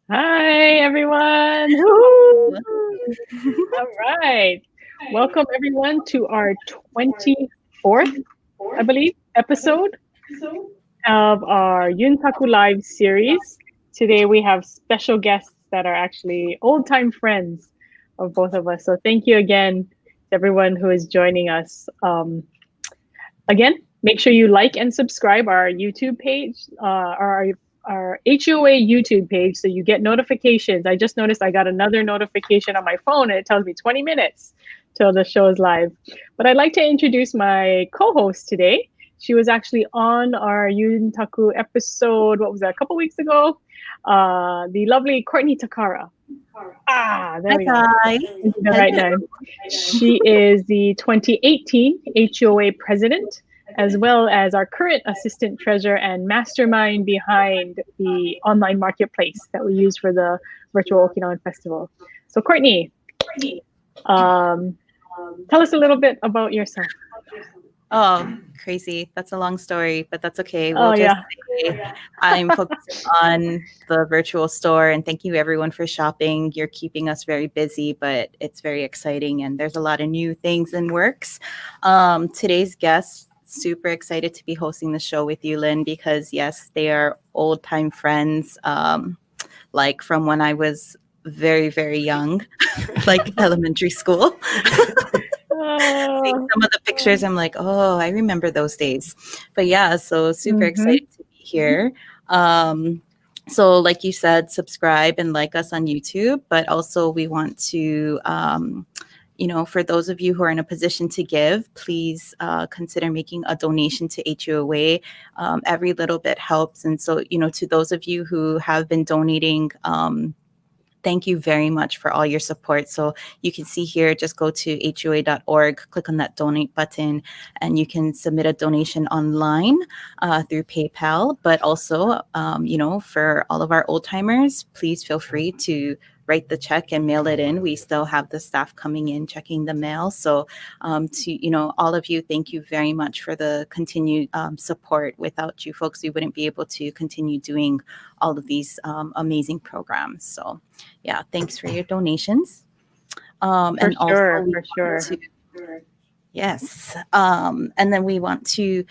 Hi, everyone. Woo! All right. Welcome, everyone, to our 24th, I believe, episode of our Yuntaku Live series. Today, we have special guests that are actually old time friends of both of us. So, thank you again to everyone who is joining us. Again, make sure you like and subscribe our YouTube page, our HUOA YouTube page, so you get notifications. I just noticed I got another notification on my phone, and it tells me 20 minutes till the show is live. But I'd like to introduce my co-host today. She was actually on our Yuntaku episode. What was that? A couple weeks ago. The lovely Courtney Takara. There Hi, we go. guys. The right name. She is the 2018 HUOA president, as well as our current assistant treasurer and mastermind behind the online marketplace that we use for the virtual Okinawan festival. So, Courtney, tell us a little bit about yourself. Oh, crazy. That's a long story, but that's okay. Oh, We'll just yeah. say I'm focusing on the virtual store. And thank you, everyone, for shopping. You're keeping us very busy, but it's very exciting. And there's a lot of new things in works. Today's guest, super excited to be hosting the show with you, Lynn, because, yes, they are old time friends, like from when I was very, very young, like elementary school. Seeing some of the pictures, I'm like, oh, I remember those days. But yeah, so super excited to be here. So like you said, subscribe and like us on YouTube, but also we want to, for those of you who are in a position to give, please consider making a donation to HUOA. Every little bit helps. And so, to those of you who have been donating, thank you very much for all your support. So you can see here, just go to HUOA.org, click on that donate button, and you can submit a donation online through PayPal. But also, for all of our old timers, please feel free to write the check and mail it in. We still have the staff coming in, checking the mail. So to all of you, thank you very much for the continued support. Without you folks, we wouldn't be able to continue doing all of these amazing programs. So yeah, thanks for your donations. And also, For sure. Yes. And then we want to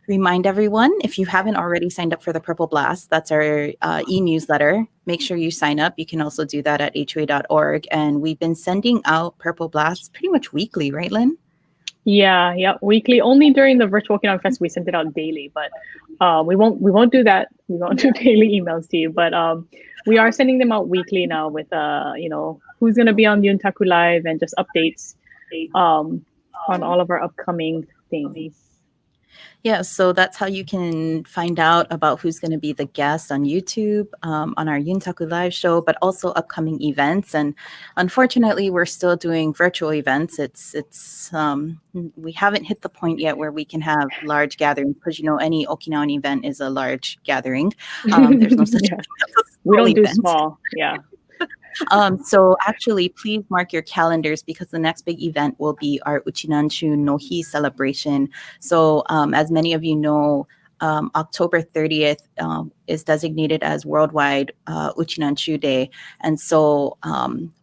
remind everyone, if you haven't already signed up for the Purple Blast, that's our e-newsletter, make sure you sign up. You can also do that at HUA.org. And we've been sending out Purple Blasts pretty much weekly, right, Lynn? Yeah, weekly. Only during the virtual Okinawa Fest we sent it out daily, but we won't do that. We won't do daily emails to you, but we are sending them out weekly now with who's gonna be on the Yuntaku Live and just updates on all of our upcoming things. Yeah, so that's how you can find out about who's going to be the guest on YouTube, on our Yuntaku Live show, but also upcoming events. And unfortunately, we're still doing virtual events. We haven't hit the point yet where we can have large gatherings because any Okinawan event is a large gathering. There's no such thing as a we don't small do event. small. Yeah. So actually, please mark your calendars because the next big event will be our Uchinanshu no Hi celebration. So as many of you know, October 30th is designated as Worldwide Uchinanshu Day. And so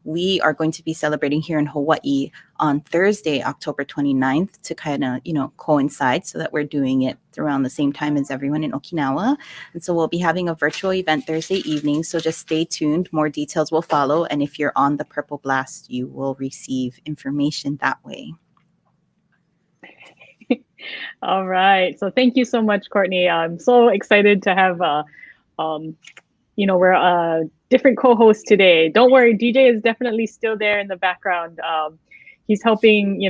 we are going to be celebrating here in Hawaii on Thursday, October 29th to kind of, coincide so that we're doing it around the same time as everyone in Okinawa. And so we'll be having a virtual event Thursday evening. So just stay tuned. More details will follow. And if you're on the Purple Blast, you will receive information that way. All right. So thank you so much, Courtney. I'm so excited to have we're a different co-host today. Don't worry, DJ is definitely still there in the background. He's helping,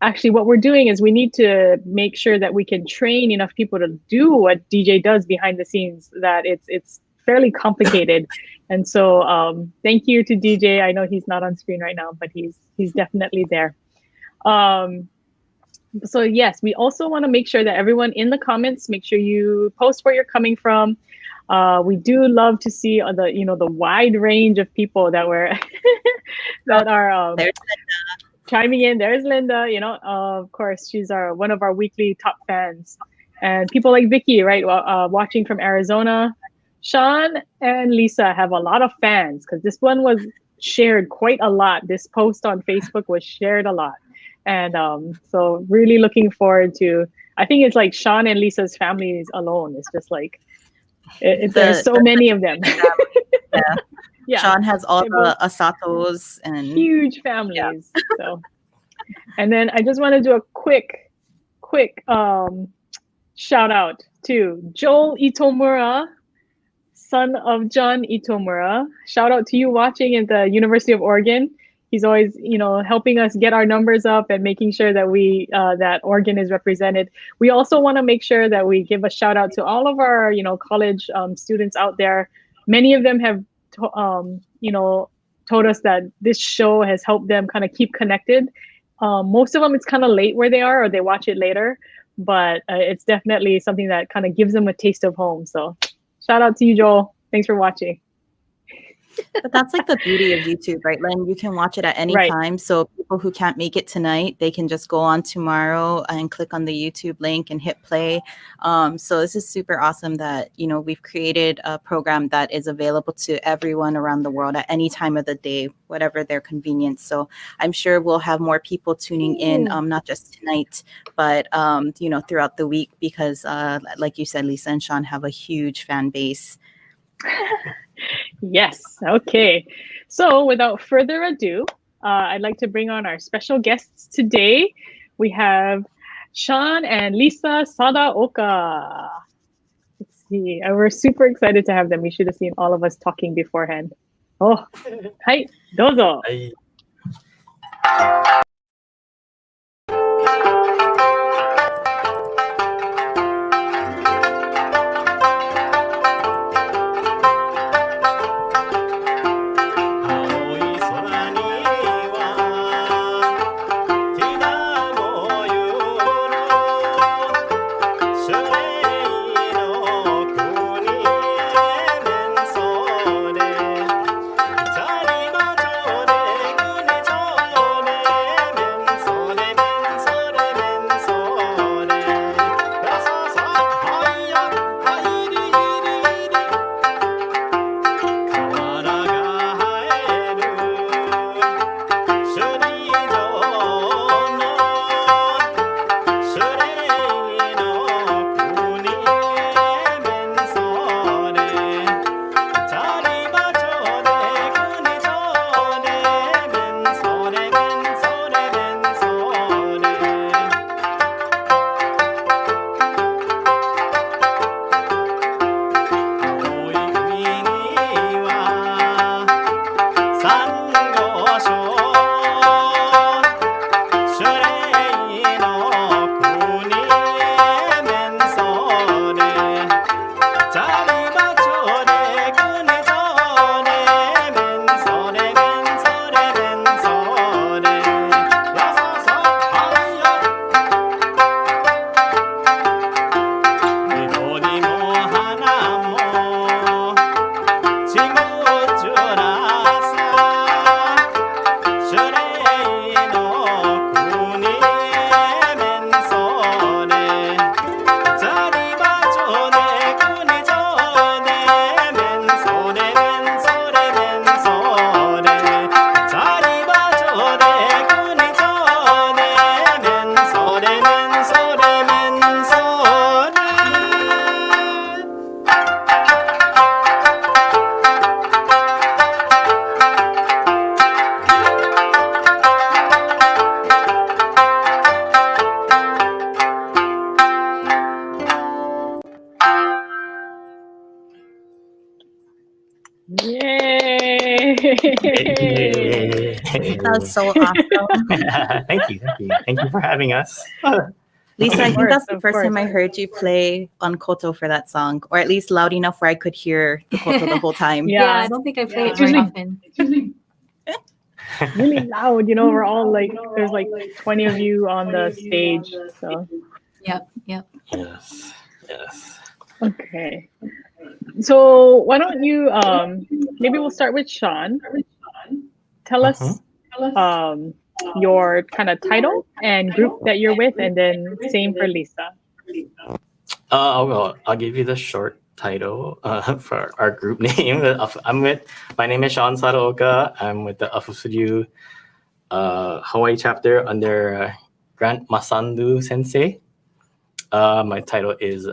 actually what we're doing is we need to make sure that we can train enough people to do what DJ does behind the scenes, that it's fairly complicated. And so thank you to DJ. I know he's not on screen right now, but he's definitely there. So yes, we also want to make sure that everyone in the comments, make sure you post where you're coming from. We do love to see the wide range of people that are chiming in. There's Linda, of course, she's one of our weekly top fans, and people like Vicky, right? Watching from Arizona. Sean and Lisa have a lot of fans because this one was shared quite a lot. This post on Facebook was shared a lot. And so really looking forward to, I think it's like Sean and Lisa's families alone. It's just like, there's so That's many such of a them. huge family. Yeah. Yeah. Sean has all They both the Asatos and huge yeah. families. So, and then I just want to do a quick shout out to Joel Itomura, son of John Itomura. Shout out to you watching at the University of Oregon. He's always, helping us get our numbers up and making sure that that Oregon is represented. We also want to make sure that we give a shout out to all of our, college students out there. Many of them have, told us that this show has helped them kind of keep connected. Most of them, it's kind of late where they are, or they watch it later, but it's definitely something that kind of gives them a taste of home. So shout out to you, Joel. Thanks for watching. But that's like the beauty of YouTube, right, Len? You can watch it at any Right. time. So people who can't make it tonight, they can just go on tomorrow and click on the YouTube link and hit play. So this is super awesome that, we've created a program that is available to everyone around the world at any time of the day, whatever their convenience. So I'm sure we'll have more people tuning in, not just tonight, but, throughout the week because, like you said, Lisa and Sean have a huge fan base. Yes. Okay. So without further ado, I'd like to bring on our special guests today. We have Sean and Lisa Sadaoka. Let's see. We're super excited to have them. You should have seen all of us talking beforehand. Oh, hi, dozo. はい。青い空にはひなもゆるシュレイの国へ面相でザリバチョでグネチョで面相で面相で面相でやささはいやはいりりり河原が生える首里城のシュレイの国へ面相でザリバチョでグネチョで面相で面相で面相で青い海にはサンゴ礁シュレイの国へ面相でザリバチョでグネチョで面相で面相で面相でやささはいや緑も花もちむちゅらさシュレイの国へ面相でザリバチョでグネチョで面相で面相で面相でザリバチョでグネチョで面相で面相で面相でYay! That was so awesome. Thank you. Thank you for having us. Lisa, I Of think that's course, the of first time course. I heard you play on koto for that song, or at least loud enough where I could hear the koto the whole time. Yeah. Yeah, I don't think I play it very Usually- often. Really loud, we're all like, there's like 20 of you on the stage. So, Yep. Yes. okay. So why don't you, maybe we'll start with Sean. Tell us your kind of title and group that you're with, and then same for Lisa. I'll give you the short title for our group name. My name is Shihan Sadaoka. I'm with the Afuso Hawaii chapter under Grant Masandu Sensei. My title is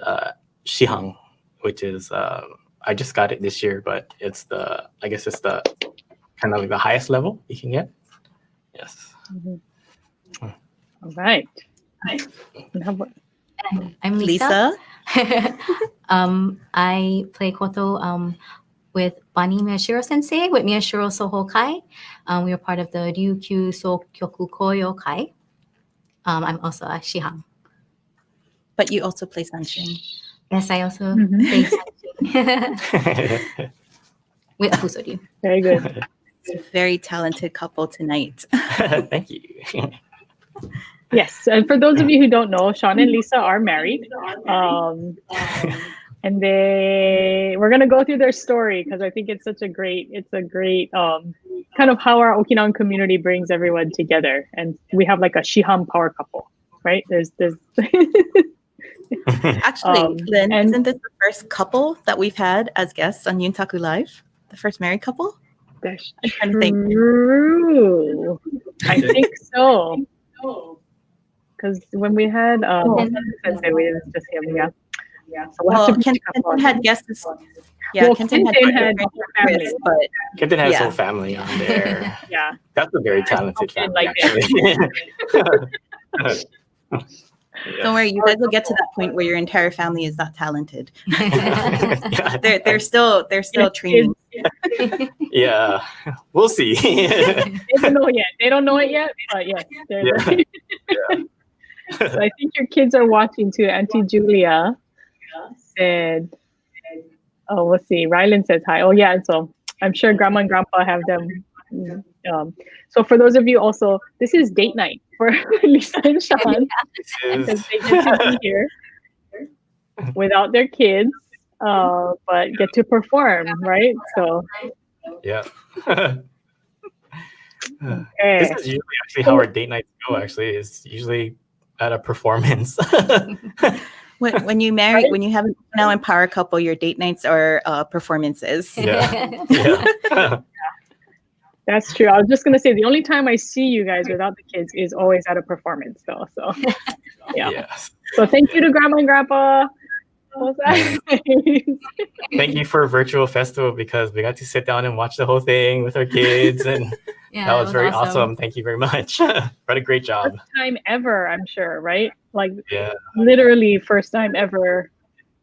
Shihan, which is I just got it this year, but it's the kind of like the highest level you can get. Yes. All right. And how about I'm Lisa. Lisa? I play koto with Bonnie Sensei, with Miyashiro Soho Kai. We are part of the Ryukyu Sokyoku Koyo Kai. I'm also a Shihan. But you also play sanshin. Yes, I also play sanshin with Afuso. very good. It's a very talented couple tonight. Thank you. Yes, and for those of you who don't know, Sean and Lisa are married, and we're gonna go through their story because I think it's a great kind of how our Okinawan community brings everyone together, and we have like a Shihan power couple, right? There's Actually, Lynn, and- isn't this the first couple that we've had as guests on Yuntaku Live? The first married couple? that's I'm trying to think. true. I think so. Because when we had Sensei, we just him, yeah. So we'll have Well, to pick up Kenton on- had guests. Yeah, Well, Kenton Kenton had had family. Chris, but Kenton has his Yeah. whole family on there. Yeah. That's a very talented Kenton family, like actually. don't worry, you guys will get to that point where your entire family is that talented. Yeah. They're still training. Yeah, we'll see. They don't know yet. They don't know it yet, but yes. Yeah. So I think your kids are watching too. Auntie Julia said, "Oh, let's see." Rylan says hi. Oh, yeah. And so I'm sure Grandma and Grandpa have them. So for those of you also, this is date night for Lisa and Sean because they get to be here without their kids, but get to perform, right? So Yeah. okay. This is usually actually how our date nights go. Actually, is usually at a performance. When you marry, when you have an Okinawan power couple, your date nights are performances. Yeah. Yeah. That's true. I was just gonna say the only time I see you guys without the kids is always at a performance, though. So yeah. Yes. So thank you to Grandma and Grandpa. What was that? Thank you for virtual festival because we got to sit down and watch the whole thing with our kids, and Yeah, that was very awesome. Thank you very much. What a great job. First time ever, I'm sure, right? Like Yeah. literally first time ever.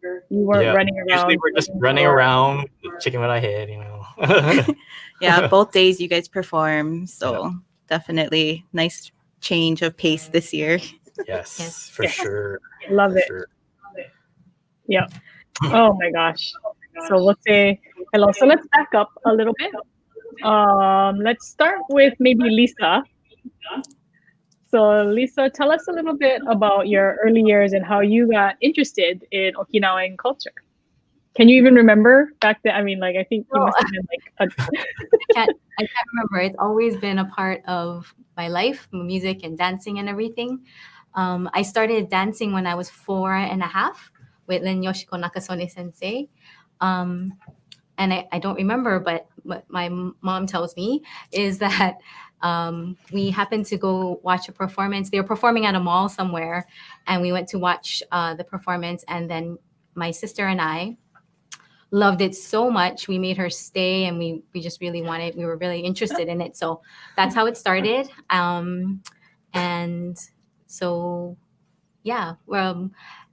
You weren't Yeah. running around. Usually we're just running around, chicken with our head, you know. Yeah, both days you guys perform. So definitely nice change of pace this year. Yes, Yes. for sure. Love For it. sure. Yeah. Oh my gosh. So let's say hello. So let's back up a little bit. Let's start with maybe Lisa. So Lisa, tell us a little bit about your early years and how you got interested in Okinawan culture. Can you even remember back then? I mean, like I think you No. must have been like I can't remember. It's always been a part of my life, music and dancing and everything. I started dancing when I was 4.5 with Len Yoshiko Nakasone Sensei. And I don't remember, but what my mom tells me is that we happened to go watch a performance. They were performing at a mall somewhere, and we went to watch the performance. And then my sister and I loved it so much. We made her stay, and we just really we were really interested in it. So that's how it started. And so, yeah,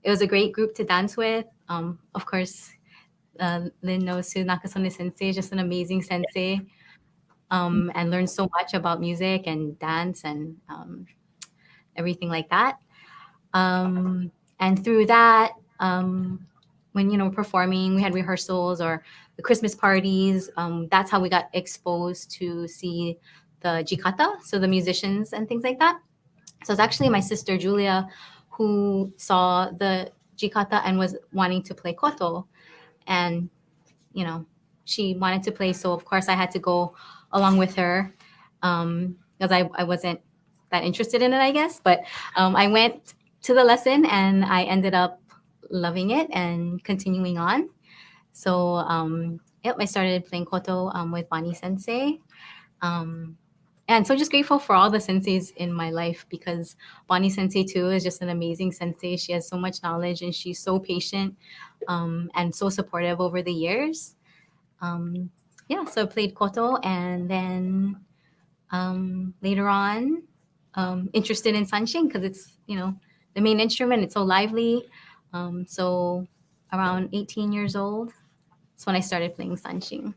it was a great group to dance with. Of course, Lynn knows who Nakasone Sensei, just an amazing sensei, and learned so much about music and dance and everything like that. And through that, when performing, we had rehearsals or the Christmas parties. That's how we got exposed to see the jikata, so the musicians and things like that. So it's actually my sister Julia who saw the jikata and was wanting to play koto, and she wanted to play. So of course I had to go along with her because I wasn't that interested in it, I guess. But I went to the lesson and I ended up loving it and continuing on. So yep, I started playing koto with Bonnie Sensei. And so just grateful for all the senseis in my life, because Bonnie Sensei too is just an amazing sensei. She has so much knowledge and she's so patient and so supportive over the years. Yeah, so I played koto, and then later on interested in sanshin because it's, the main instrument. It's so lively. So around 18 years old, that's when I started playing sanshin.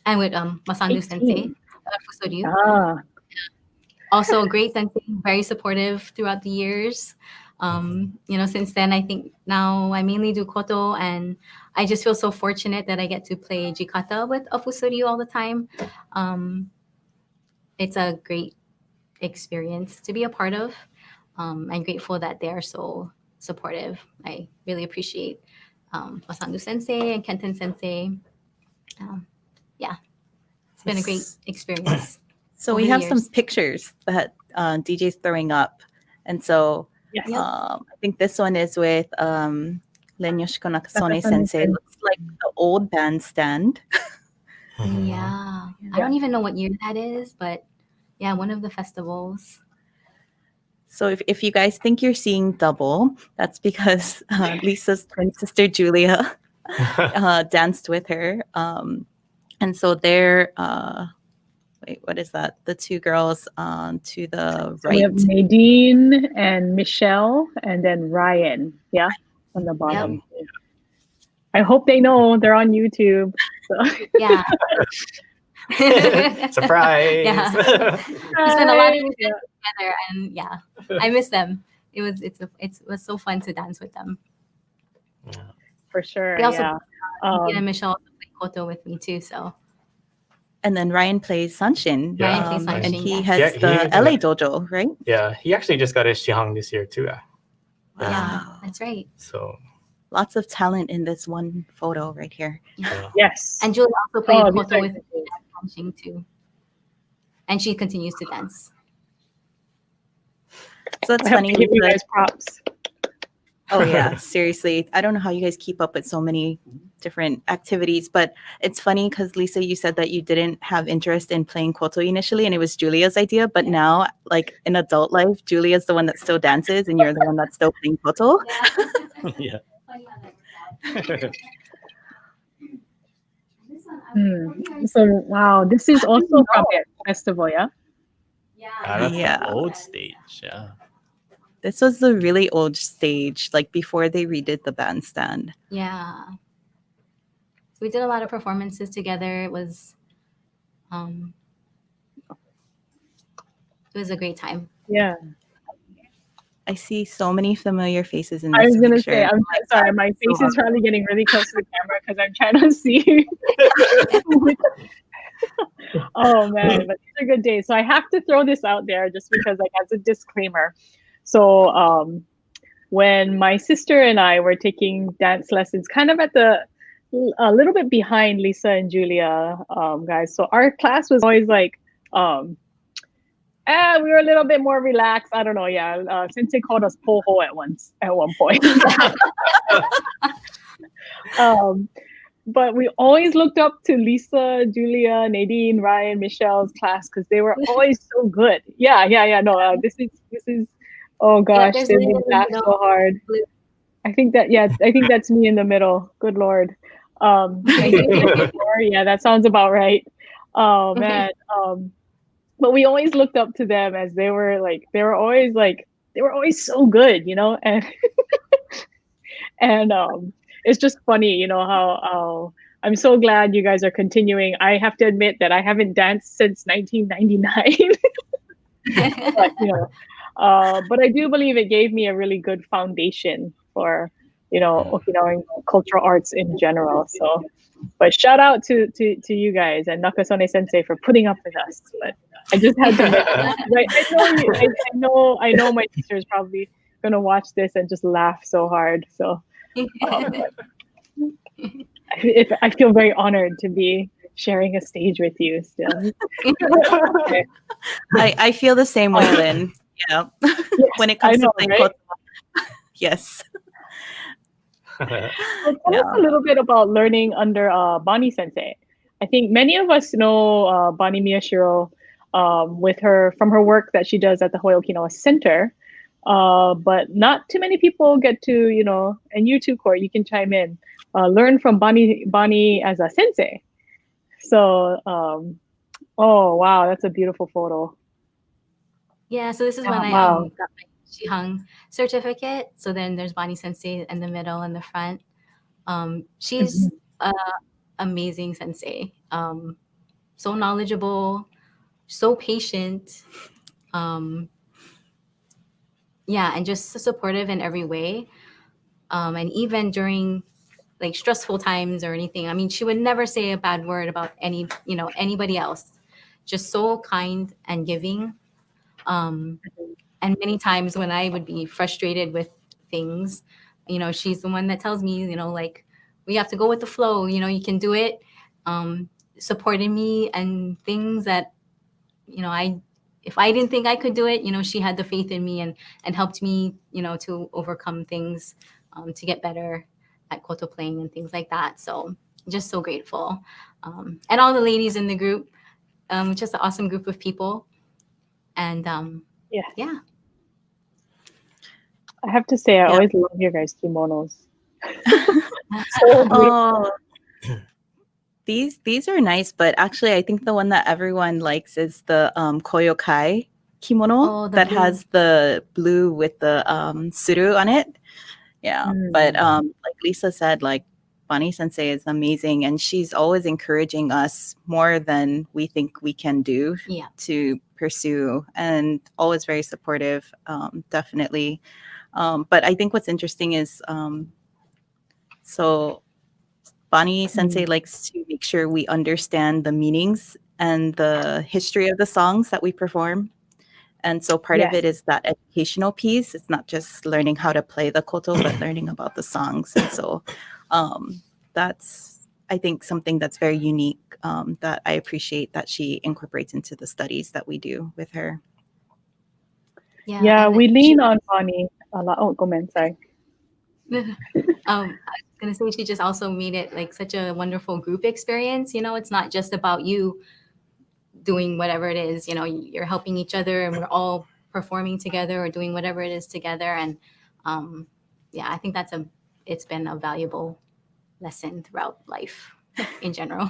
And with Masandu Sensei, 18. Afuso. Ah, Also a great sensei, very supportive throughout the years. Since then, I think now I mainly do koto, and I just feel so fortunate that I get to play jikata with Afuso all the time. It's a great experience to be a part of. I'm grateful that they are so supportive. I really appreciate Masandu Sensei and Kenten Sensei. Yeah, it's been a great experience. So over we the have some years. pictures that DJ's throwing up. And so yes. I think this one is with Len Yoshiko Nakasone Nakasone Sensei. It Sensei. looks like the old bandstand. Yeah. I don't even know what year that is, but yeah, one of the festivals. So if you guys think you're seeing double, that's because Lisa's twin sister Julia danced with her. And so they're, wait, what is that? The two girls to the So we have right. Nadine and Michelle, and then Ryan. Yeah, on the bottom. I hope they know they're on YouTube. So. Yeah. Surprise! Yeah. We spent a lot of time together, and yeah, I miss them. It was so fun to dance with them. For sure. They also, Yeah. and Michelle also played koto with me too. So And then Ryan plays Sanshin. Yeah, Ryan plays And sanshin, he yes. heads Yeah, the he- LA dojo, right? Yeah, he actually just got his Shihan this year too. Yeah, that's right. So Lots of talent in this one photo right here. yeah. Yes. And Julie also played Oh, koto with these me at dancing too, and she continues to dance. So that's I have funny. to give you Lisa. guys props. Oh yeah, seriously. I don't know how you guys keep up with so many different activities, but it's funny because Lisa, you said that you didn't have interest in playing koto initially, and it was Julia's idea. But now, like in adult life, Julia's the one that still dances, and you're the one that's still playing koto. Yeah. So wow, this is also from a festival, yeah. That's Yeah. the old stage. Yeah. This was the really old stage, like before they redid the bandstand. Yeah, we did a lot of performances together. It was a great time. Yeah. I see so many familiar faces in I this was gonna picture. say, I'm sorry, my face is probably getting really close to the camera because I'm trying to see. Oh man, but these are good days. So I have to throw this out there just because, like, as a disclaimer. So when my sister and I were taking dance lessons, kind of a little bit behind Lisa and Julia, guys. So our class was always like, we were a little bit more relaxed. I don't know. Yeah, Sensei called us poho at one point. But we always looked up to Lisa, Julia, Nadine, Ryan, Michelle's class because they were always so good. Yeah. No, this is. Oh gosh, there's they Lynn made in me the laugh middle. so hard. I think that's me in the middle. Good Lord. Yeah, that sounds about right. Oh man. But we always looked up to them as they were always so good, and it's just funny, how I'm so glad you guys are continuing. I have to admit that I haven't danced since 1999. But but I do believe it gave me a really good foundation for Okinawan cultural arts in general. So, but shout out to you guys and Nakasone Sensei for putting up with us. But I just had to mention that. I know my sister is probably gonna watch this and just laugh so hard. So I feel very honored to be sharing a stage with you still. Okay. I feel the same way, Lynn. Yeah. Yes, When it comes I know, to playing right? koto. Yes. So tell us Yeah. a little bit about learning under Bonnie Sensei. I think many of us know Bonnie Miyashiro with her from her work that she does at the HUOA Okinawa Center, but not too many people get to, and you too, Court, you can chime in, learn from Bonnie as a sensei. So, oh wow, that's a beautiful photo. Yeah, so this is when I Wow. got my Shihan certificate. So then there's Bonnie Sensei in the middle and the front. She's a amazing sensei. So knowledgeable, so patient. Um, yeah, and just so supportive in every way. And even during like stressful times or anything, I mean, she would never say a bad word about anybody else. Just so kind and giving. Um, and many times when I would be frustrated with things, she's the one that tells me, like, we have to go with the flow, you can do it. um, Supporting me and things that, I if I didn't think I could do it, she had the faith in me and helped me, to overcome things, to get better at koto playing and things like that. So just so grateful. And all the ladies in the group, just an awesome group of people. And Yes. yeah. I have to say, I Yeah. always love your guys' kimonos. So beautiful. Oh, these are nice, but actually, I think the one that everyone likes is the Koyo Kai kimono Oh, the that blue. has the blue with the suru on it. Yeah, but like Lisa said, like Bonnie Sensei is amazing, and she's always encouraging us more than we think we can do Yeah. to pursue, and always very supportive. Definitely. But I think what's interesting is so Bonnie Sensei likes to make sure we understand the meanings and the history of the songs that we perform. And so part of Yes. it is that educational piece. It's not just learning how to play the koto, but learning about the songs. And so that's, I think, something that's very unique that I appreciate that she incorporates into the studies that we do with her. Yeah, and we lean on Bonnie a lot. Oh, go on, sorry. I was gonna say she just also made it like such a wonderful group experience. It's not just about you doing whatever it is. You're helping each other, and we're all performing together or doing whatever it is together. And yeah, I think it's been a valuable lesson throughout life in general.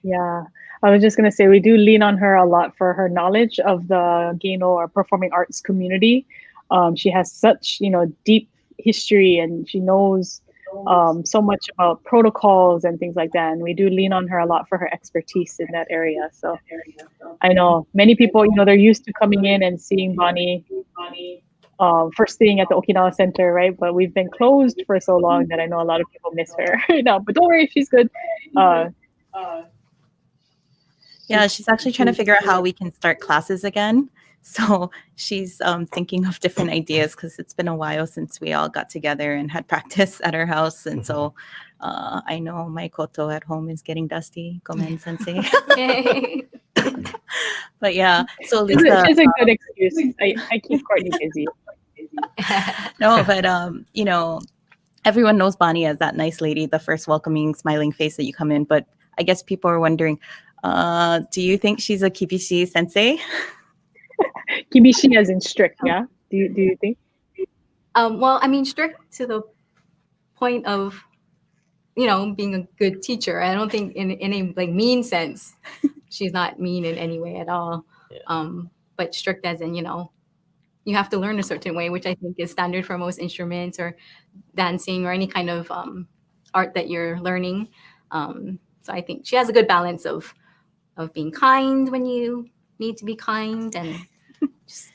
Yeah, I was just gonna say we do lean on her a lot for her knowledge of the Geino or performing arts community. She has such, deep history, and she knows so much about protocols and things like that. And we do lean on her a lot for her expertise in that area. So I know many people, they're used to coming in and seeing Bonnie first thing at the Okinawa Center, right? But we've been closed for so long that I know a lot of people miss her right now. But don't worry, she's good. Yeah, she's actually trying to figure out how we can start classes again. So she's thinking of different ideas because it's been a while since we all got together and had practice at her house. And so I know my koto at home is getting dusty. Gomen sensei. But yeah, so Lisa. She's a good excuse. I keep Courtney busy. No, but everyone knows Bonnie as that nice lady, the first welcoming, smiling face that you come in. But I guess people are wondering, do you think she's a kibishi sensei? Kibishi as in strict, yeah? Do you think? Well, I mean, strict to the point of, being a good teacher. I don't think in a like mean sense, she's not mean in any way at all. Yeah. But strict as in, you have to learn a certain way, which I think is standard for most instruments or dancing or any kind of art that you're learning. So I think she has a good balance of being kind when you need to be kind and just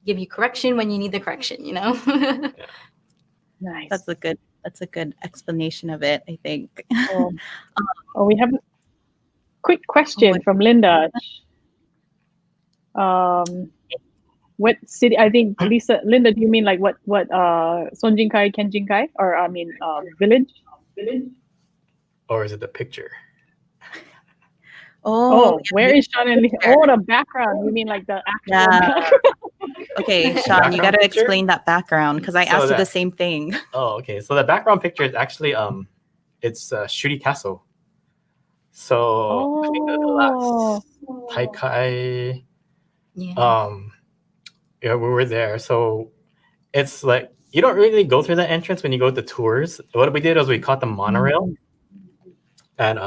give you correction when you need the correction. Nice. That's a good explanation of it, I think. We have a quick question from Linda. What city? I think Linda, do you mean like what Sonjinkai, Kenjinkai, or I mean village? Or is it the picture? Oh, where is Sean and Lisa? Oh, the background. You mean like the actual background? Okay, Sean, you got to picture? explain that background because I So asked you the that- same thing. Oh, okay. So the background picture is actually it's Shuri Castle. So I think that the Oh. last Taikai, Yeah. yeah, we were there. So it's like you don't really go through the entrance when you go to tours. What we did was we caught the monorail, and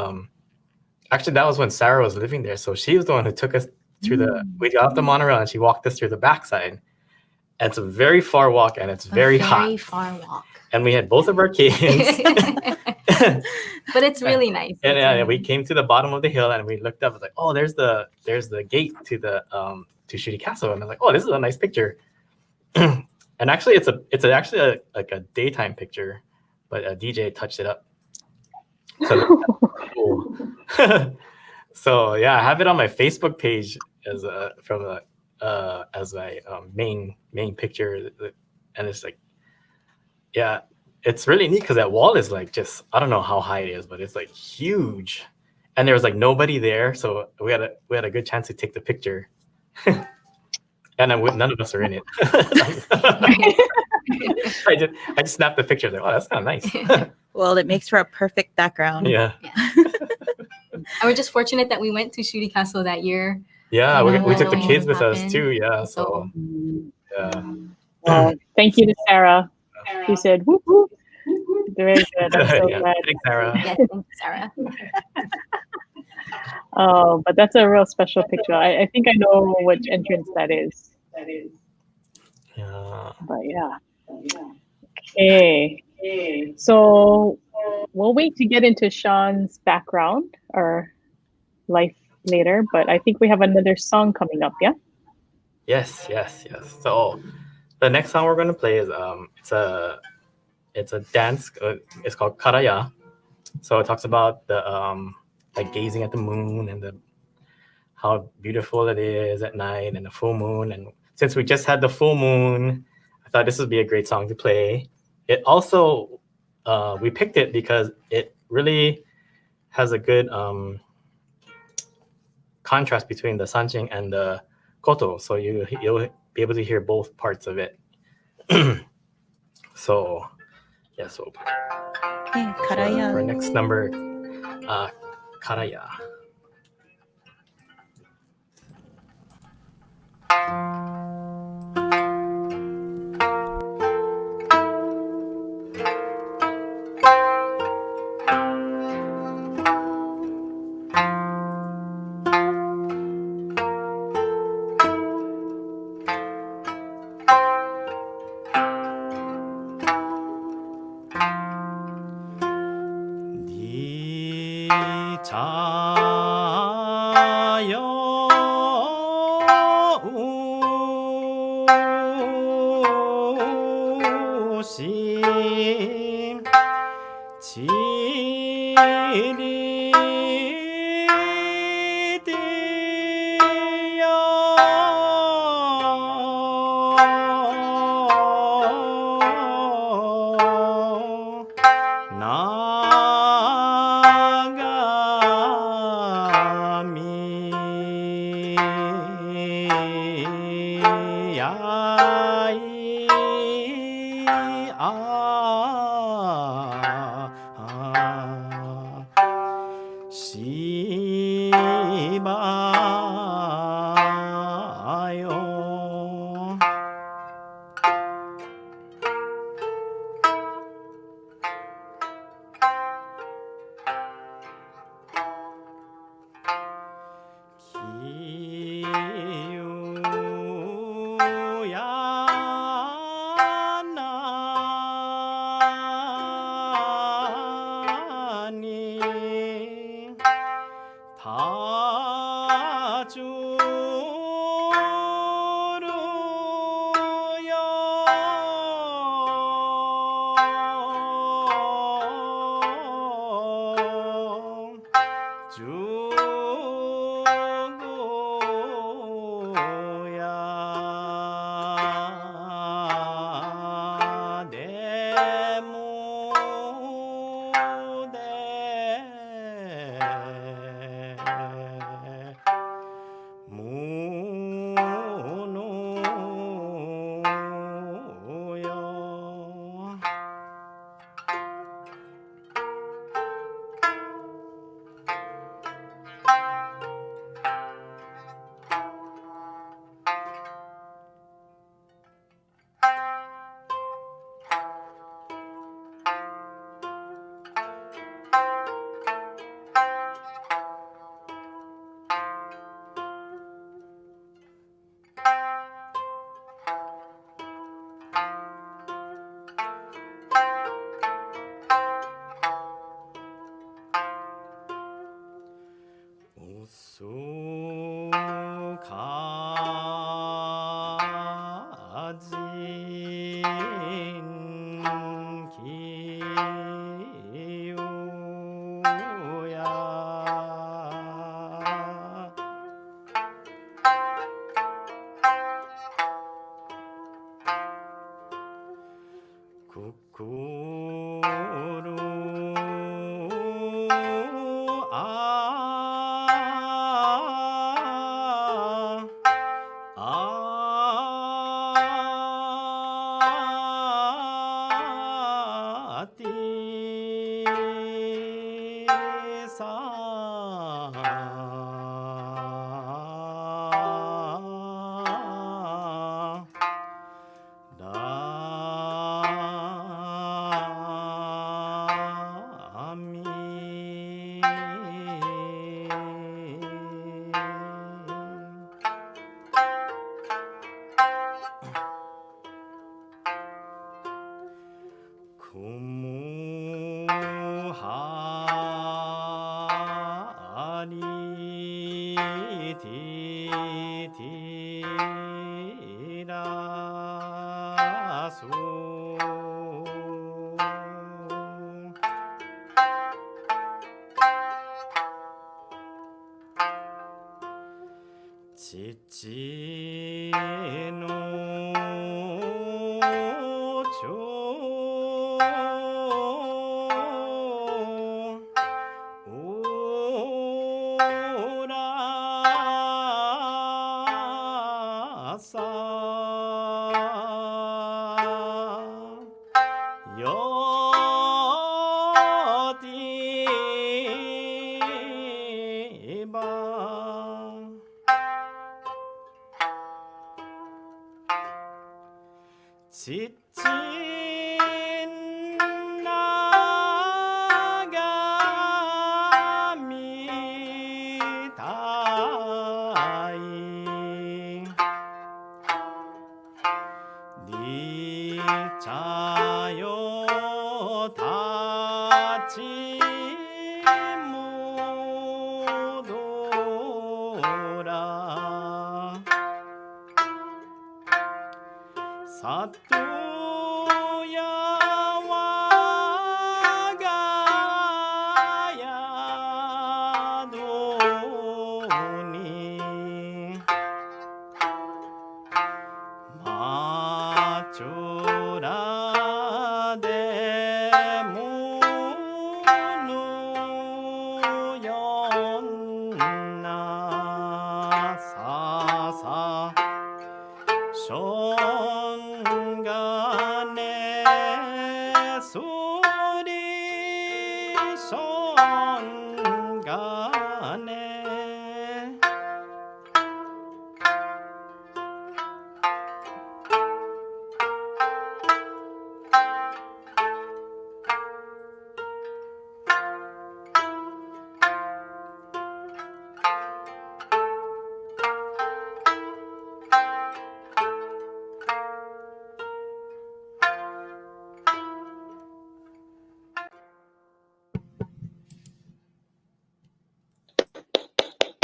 actually that was when Sarah was living there. So she was the one who took us through the. We got off the monorail and she walked us through the backside. And it's a very far walk and it's very hot. Very far walk. And we had both of our canes. But it's really nice. And It's yeah, really we nice. came to the bottom of the hill and we looked up. It's like, oh, there's the gate to the to Shuri Castle. And I was like, oh, this is a nice picture. And actually, it's actually like a daytime picture, but a DJ touched it up. So, cool. So yeah, I have it on my Facebook page as as my main picture, and it's like, yeah, it's really neat because that wall is like just I don't know how high it is, but it's like huge, and there was like nobody there, so we had a good chance to take the picture. And none of us are in it. I just snapped the picture. Like, oh, that's kind of nice. Well, it makes for a perfect background. Yeah. And we're just fortunate that we went to Shuri Castle that year. Yeah, You know, we took the when kids it with us happened. too. Yeah, So yeah. Well, thank you to Sarah. She said, whoop, whoop. Very good. I'm so Yeah. glad. Thanks, Sarah. yes, thank you, Sarah. Oh, but that's a real special picture. I think I know which entrance that is. Yeah. But yeah. Okay. So we'll wait to get into Sean's background or life later, but I think we have another song coming up, yeah? Yes. So the next song we're gonna play is it's a dance. It's called Karaya. So it talks about the like gazing at the moon and how beautiful it is at night and the full moon. And since we just had the full moon, I thought this would be a great song to play. It also we picked it because it really has a good contrast between the sanshin and the koto, so you'll be able to hear both parts of it. So yeah, so Okay, for karaya. next number, karaya. 「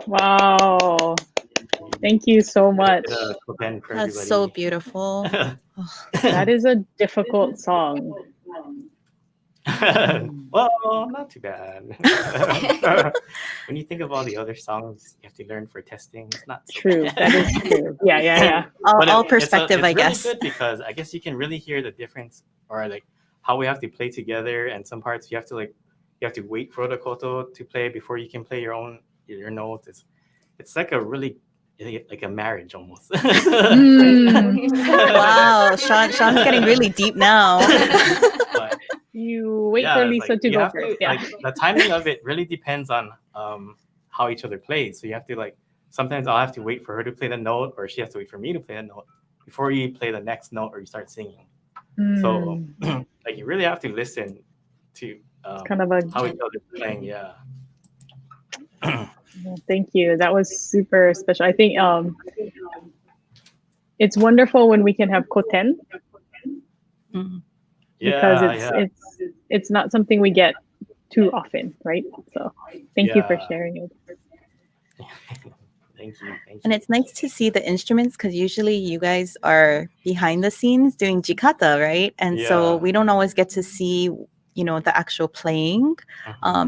Wow. Thank you so much. Koten for That's so everybody. beautiful. That is a difficult song. Well, not too bad. When you think of all the other songs you have to learn for testing, it's not so True. bad. That is true. Yeah. But all it's perspective, I really guess. good because I guess you can really hear the difference, or like how we have to play together, and some parts you have to wait for the koto to play before you can play your note. It's like a really like a marriage almost. Wow, Sean's getting really deep now. But You wait yeah, for it's Lisa like to you go have first. to Yeah. like the timing of it really depends on how each other plays. So you have to like sometimes I'll have to wait for her to play the note, or she has to wait for me to play the note before you play the next note or you start singing. So like you really have to listen to Kind of a how each other's playing. Yeah. thank you. That was super special. I think it's wonderful when we can have koten because it's not something we get too often, right? So thank you for sharing it. Thank you. And it's nice to see the instruments because usually you guys are behind the scenes doing jikata, right? And so Yeah. we don't always get to see, the actual playing.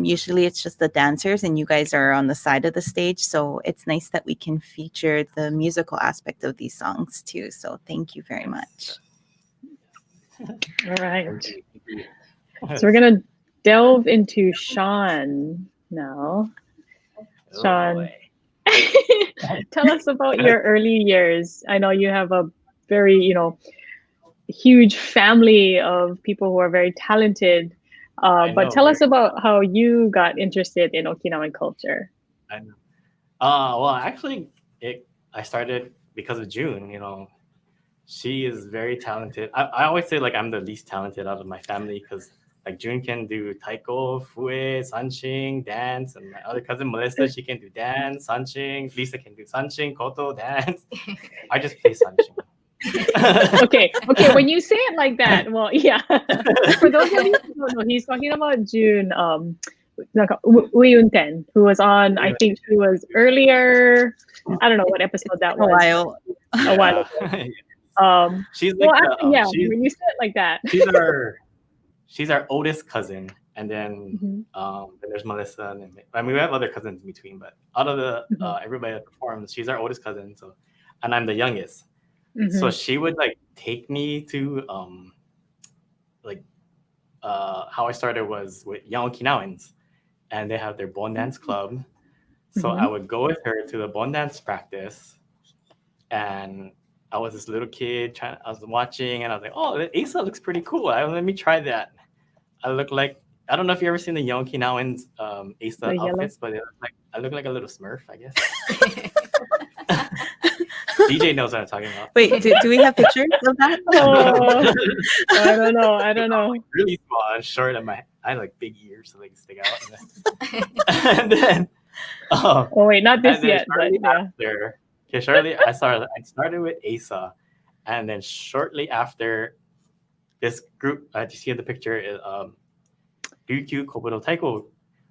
Usually it's just the dancers and you guys are on the side of the stage. So it's nice that we can feature the musical aspect of these songs too. So thank you very much. All right. Thank you. So we're gonna delve into Sean now. Oh, Sean, boy. tell us about your early years. I know you have a very, huge family of people who are very talented. I But know, tell us right? about how you got interested in Okinawan culture. I know. Well, actually, I started because of June. She is very talented. I always say like I'm the least talented out of my family because like June can do taiko, fue, sanshin, dance, and my other cousin Melissa, she can do dance, sanshin. Lisa can do sanshin, koto, dance. I just play sanshin. Okay, when you say it like that, well, yeah. For those of you who don't know, he's talking about June, Uyunten, who was on, I think he was earlier. I don't know what episode that A was. while. A while ago. She's Well, like actually, yeah, when you say it like that. she's our oldest cousin, and then Mhm, then there's Melissa, and then, I mean we have other cousins in between, but out of the mhm, everybody that performs, she's our oldest cousin. So, and I'm the youngest. So mhm. she would like take me to like how I started was with young Okinawans, and they have their bone dance club. So I Mhm. would go with her to the bone dance practice, and I was this little kid I was watching, and I was like, "Oh, Asa looks pretty cool. Let me try that." I look like I don't know if you ever seen the young Okinawans Asa The yellow. outfits, but I look like a little Smurf, I guess. DJ knows what I'm talking about. Wait, do we have pictures of that? Oh, I don't know. I don't know. Really small and short, and I had like big ears so they can stick out. And then, um, Oh wait, not this and then yet, but shortly yeah. after, okay, shortly I started with Asa, and then shortly after this group, you see in the picture, is Ryukyu Kobudo Taiko.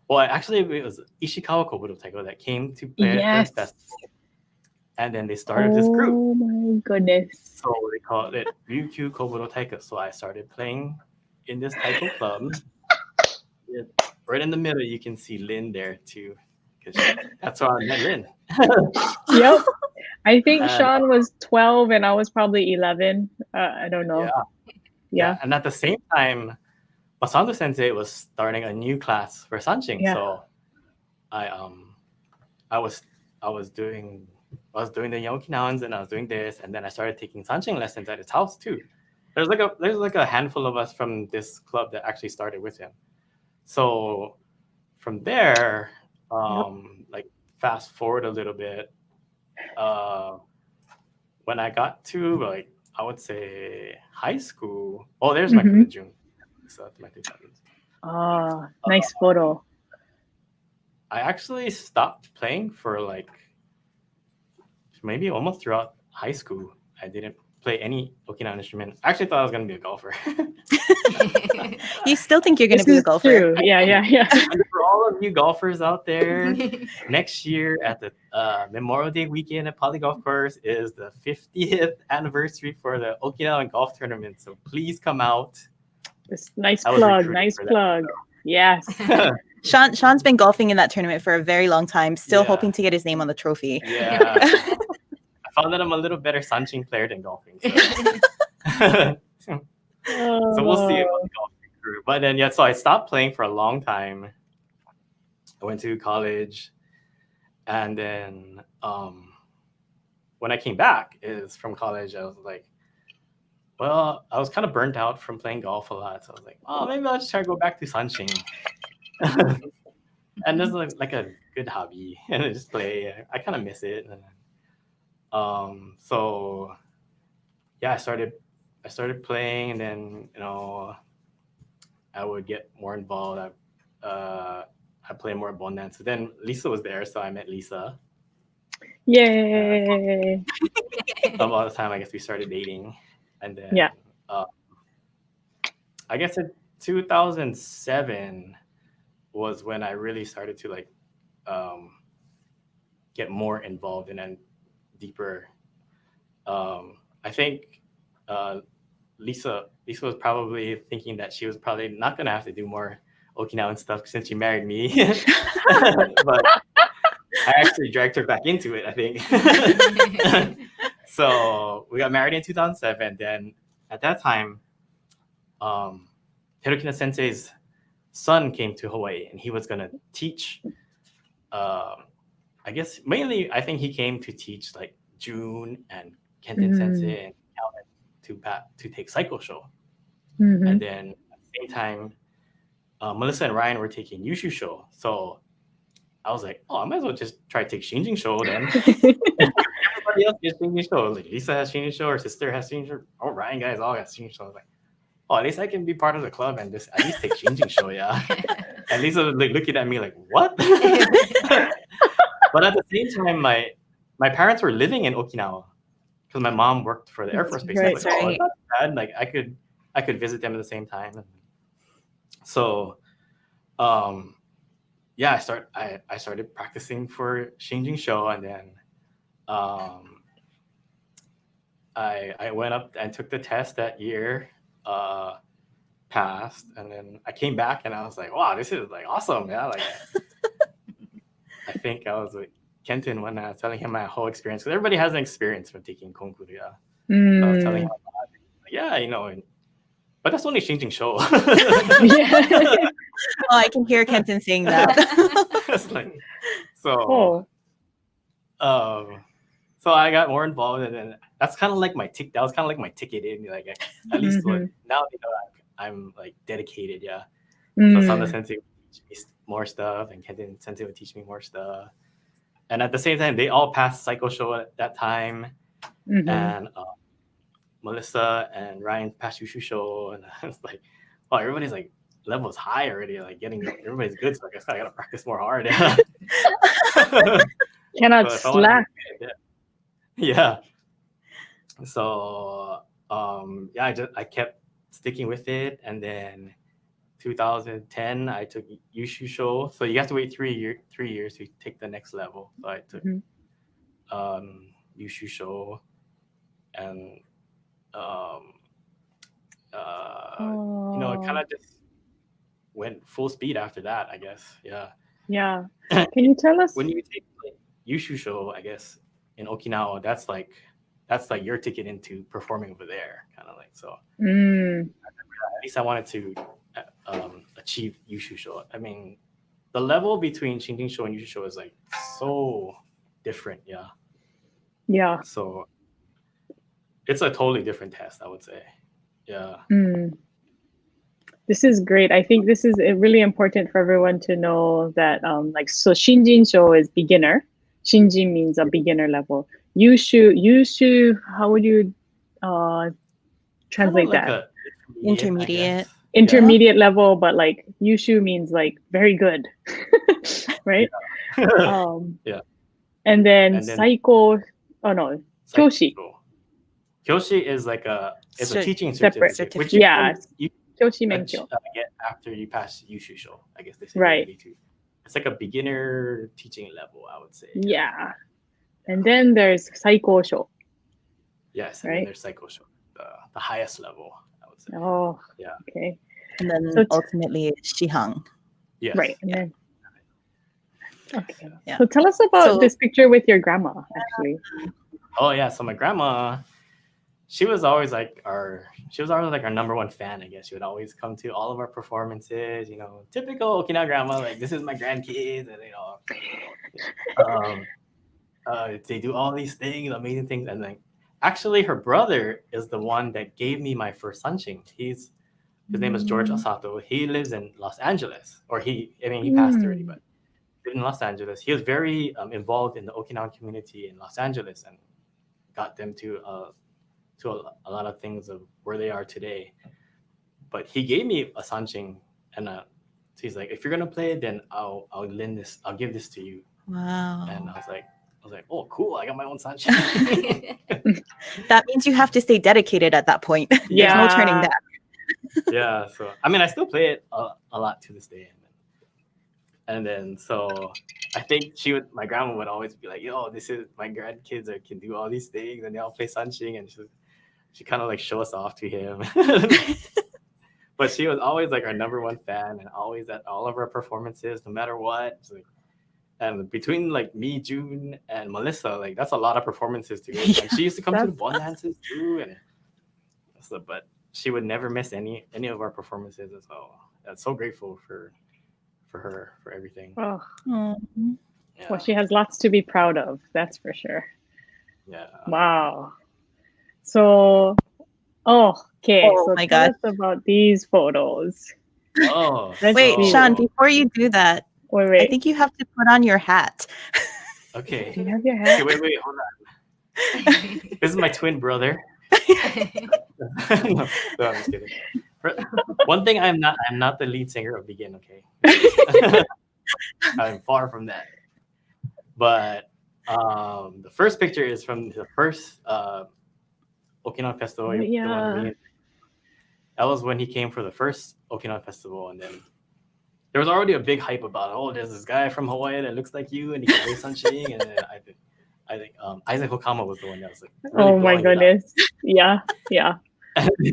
Well, actually, it was Ishikawa Kobudo Taiko that came to play at the Yes. festival, and then they started this group. Oh my goodness. So they called it Ryukyu Kobudo Taiko. So I started playing in this taiko club. Yeah, right in the middle, you can see Lynn there too, because that's where I met Lynn. Yep. I think And Sean was 12 and I was probably 11. I don't know. yeah, Yeah. and at the same time, Masanto Sensei was starting a new class for sanshin. Yeah. So I I was doing the young Okinawans, and I was doing this, and then I started taking sanshin lessons at his house too. There's like a handful of us from this club that actually started with him. So from there, Yep. like fast forward a little bit, uh, when I got to like I would say high school. Oh, there's my Mhm. cousin June. So my 2000s. Ah, nice photo. I actually stopped playing for like maybe almost throughout high school. I didn't play any Okinawan instrument. I actually thought I was gonna be a golfer. You still think you're going to This be a is golfer? true. Yeah. And for all of you golfers out there, next year at the Memorial Day weekend at Poly Golf Course is the 50th anniversary for the Okinawan Golf Tournament. So please come out. This nice I was plug. recruited Nice for plug. Yes. that. Sean's been golfing in that tournament for a very long time, still Yeah. hoping to get his name on the trophy. Yeah. I found that I'm a little better sanshin player than golfing. So, so we'll see about the golfing crew. But then, yeah, so I stopped playing for a long time. I went to college. And then when I came back is from college, I was like, well, I was kind of burnt out from playing golf a lot. So I was like, oh, maybe I'll just try to go back to sanshin. And this is like a good hobby, and I just play. I kind of miss it. And, so yeah, I started playing, and then I would get more involved. I play more bone dance. So then Lisa was there, so I met Lisa. Yay. About the time I guess we started dating, and then Yeah. I guess in 2007 was when I really started to like get more involved in and deeper. I think Lisa was probably thinking that she was probably not gonna have to do more Okinawan stuff since she married me, but I actually dragged her back into it, I think. So we got married in 2007. Then at that time, Hirokina Sensei's son came to Hawaii, and he was gonna teach. I guess mainly, I think he came to teach like June and Kenten Sensei and Calvin to take Psycho Show. And then at the same time, Melissa and Ryan were taking Yushu Show. So I was like, oh, I might as well just try to take Shinjin Show then. Everybody else gets Shinjin Show. Like Lisa has Shinjin Show, her sister has Shinjin Show. Oh, Ryan guys all got Shinjin Show. I was like, oh, at least I can be part of the club and just at least take Shinjin Show, yeah. And Lisa was like looking at me like, what? But at the same time, my parents were living in Okinawa because my mom worked for the Air Force Base. Right, Like, oh, that's not bad. Like I could visit them at the same time. So, yeah, I started practicing for Shinjin Show, and then I went up and took the test that year, passed, and then I came back and I was like, wow, this is like awesome, yeah. Like I think I was with Kenton when I was telling him my whole experience, because everybody has an experience from taking konkuru, yeah. So I was telling him, yeah, you know, but that's only Shinjin Show. Oh, I can hear Kenton saying that. Like, so I got more involved, and then that's kind of like my tick. That was kind of like my ticket in, like at least now they know I'm like dedicated, yeah. So Sada Sensei would teach me more stuff, and Kenton Sensei would teach me more stuff. And at the same time, they all passed Psycho Show at that time, and Melissa and Ryan passed Yushu Show, and I was like, oh, everybody's like levels high already, like everybody's good, so I guess I gotta practice more hard. Cannot slack. Yeah. So I kept sticking with it, and then 2010 I took Yushu Show. So you have to wait 3 years to take the next level. So I took Yushu Show, and you know, it kind of just went full speed after that, I guess. Yeah. Yeah. Can you tell us when you take like, Yushu Show, I guess in Okinawa, that's like your ticket into performing over there, kind of like. So at least I wanted to achieve Yushu Show. I mean, the level between Shinjin Show and Yushu Show is like so different, yeah. Yeah. So it's a totally different test, I would say. Yeah. This is great. I think this is really important for everyone to know that, so Shinjin Show is beginner. Shinjin means a beginner level. Yushu, how would you translate like that? Intermediate level, but like Yushu means like very good, right? Yeah. And then Saiko, Kyoshi. Kyoshi is like a teaching separate certificate, which you Kyoshi Menkyo. Get after you pass Yushu Show, I guess they say. Right. It's like a beginner teaching level, I would say. Yeah. And then there's Saiko Show. Yes, and then there's Saiko Show, the highest level, I would say. Oh, yeah. Okay. And then ultimately Shihan. Yes. Right. And then, okay. Yeah. So tell us about this picture with your grandma, actually. Oh yeah, so my grandma, she was always like our number one fan, I guess. She would always come to all of our performances, you know, typical Okinawa grandma, like this is my grandkids, and they do all these things, amazing things. And then actually her brother is the one that gave me my first sanshin. His name is George Asato. He lives in Los Angeles, he passed already, but lived in Los Angeles. He was very involved in the Okinawan community in Los Angeles and got them to a lot of things of where they are today. But he gave me a sanshin, and so he's like, if you're gonna play it, then I'll give this to you. Wow. And I was like, oh cool, I got my own sanshin. That means you have to stay dedicated at that point. There's no turning back. Yeah, so I mean I still play it a lot to this day. And then so I think my grandma would always be like, "Yo, this is my grandkids can do all these things, and they all play sanshin," and she kind of like show us off to him. But she was always like our number one fan, and always at all of our performances, no matter what. Like, and between like me, June, and Melissa, like that's a lot of performances together. And she used to come to the ball dances too, and so, but she would never miss any of our performances as well. I'm so grateful for her for everything. Oh, Yeah. well, she has lots to be proud of. That's for sure. Yeah. Wow. So, okay. Oh So my tell God. us about these photos. Oh, Let's Wait, see. Sean, before you do that, Wait. I think you have to put on your hat. Okay. Do you have your hat? Okay, wait, hold on. This is my twin brother. No, I'm just kidding. One thing, I'm not the lead singer of Begin. Okay, I'm far from that. But the first picture is from the first Okinawa festival. Oh, the yeah. one that was when he came for the first Okinawa festival, and then there was already a big hype about, oh, there's this guy from Hawaii that looks like you, and he can play sanshin. And then I think Isaac Okama was the one that was like, really Oh my blowing it up. goodness. Yeah.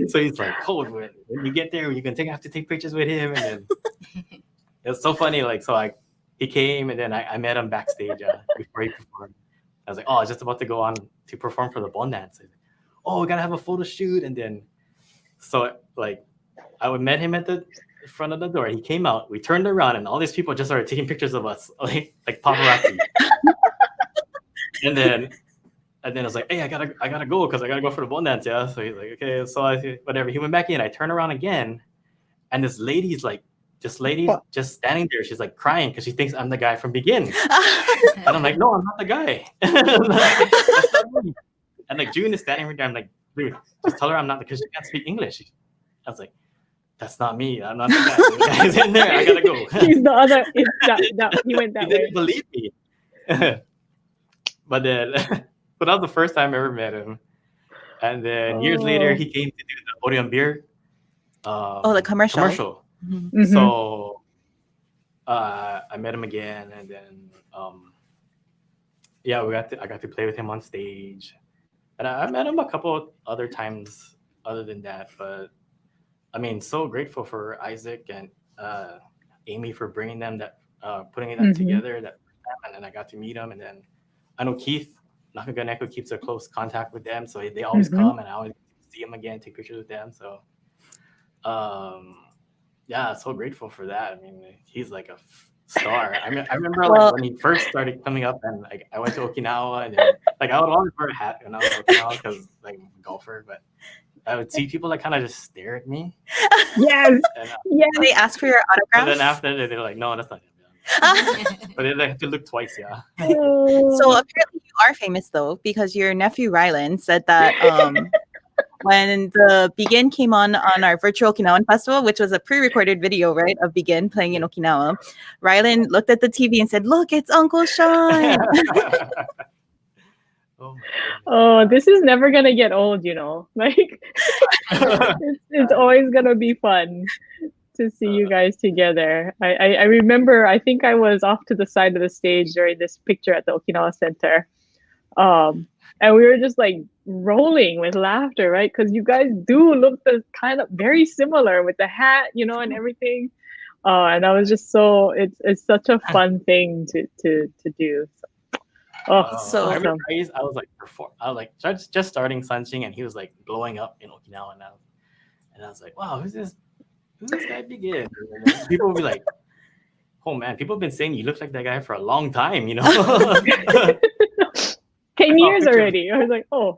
So he's like, "Oh, when you get there, you can have to take pictures with him." And then it's so funny. Like, so he came, and then I met him backstage before he performed. I was like, "Oh, I was just about to go on to perform for the Bon Dance." Like, "Oh, we gotta have a photo shoot." And then so like I would met him at the front of the door. He came out. We turned around, and all these people just started taking pictures of us, like paparazzi. And then I was like, "Hey, I gotta go because I gotta go for the Bon Dance." Yeah. So he's like, "Okay." So whatever. He went back in. I turn around again, and this lady's like, just standing there. She's like crying because she thinks I'm the guy from Begin. And I'm like, "No, I'm not the guy." That's not me. And like June is standing right there. I'm like, "Dude, just tell her I'm not, because she can't speak English." I was like, "That's not me. I'm not the guy. The guy's in there. I gotta go." He's the other. He went that He way. didn't believe me. But then, so that was the first time I ever met him. And then years later, he came to do the Orion Beer. The commercial. Mhm. So I met him again, and then yeah, I got to play with him on stage, and I met him a couple other times other than that. But I mean, so grateful for Isaac and Amy for bringing them putting that together. And then I got to meet him, and then I know Keith Nakaganeko keeps a close contact with them, so they always come, and I always see him again, take pictures with them. So, yeah, so grateful for that. I mean, he's like a star. I remember like when he first started coming up, and like I went to Okinawa, and then, like I would always wear a hat when I was in Okinawa because like I'm a golfer, but I would see people like kind of just stare at me. Yes. And, They ask for your autograph. and then after they're like, "No, that's not him." But they have to look twice, yeah. So apparently you are famous though, because your nephew Rylan said that when the Begin came on our virtual Okinawan festival, which was a pre-recorded video, right, of Begin playing in Okinawa, Rylan looked at the TV and said, "Look, it's Uncle Sean." Oh, this is never gonna get old, you know. Like it's always gonna be fun to see you guys together. I remember, I think I was off to the side of the stage during this picture at the Okinawa Center. And we were just like rolling with laughter, right? Because you guys do look kind of very similar with the hat, you know, and everything. And I was just it's such a fun thing to do. So I remember I was like just starting sanshin, and he was like blowing up in Okinawa now, and I was like, "Wow, who's this guy Begin?" And people would be like, "Oh man, people have been saying you look like that guy for a long time, you know." 10 years already. I was like, oh.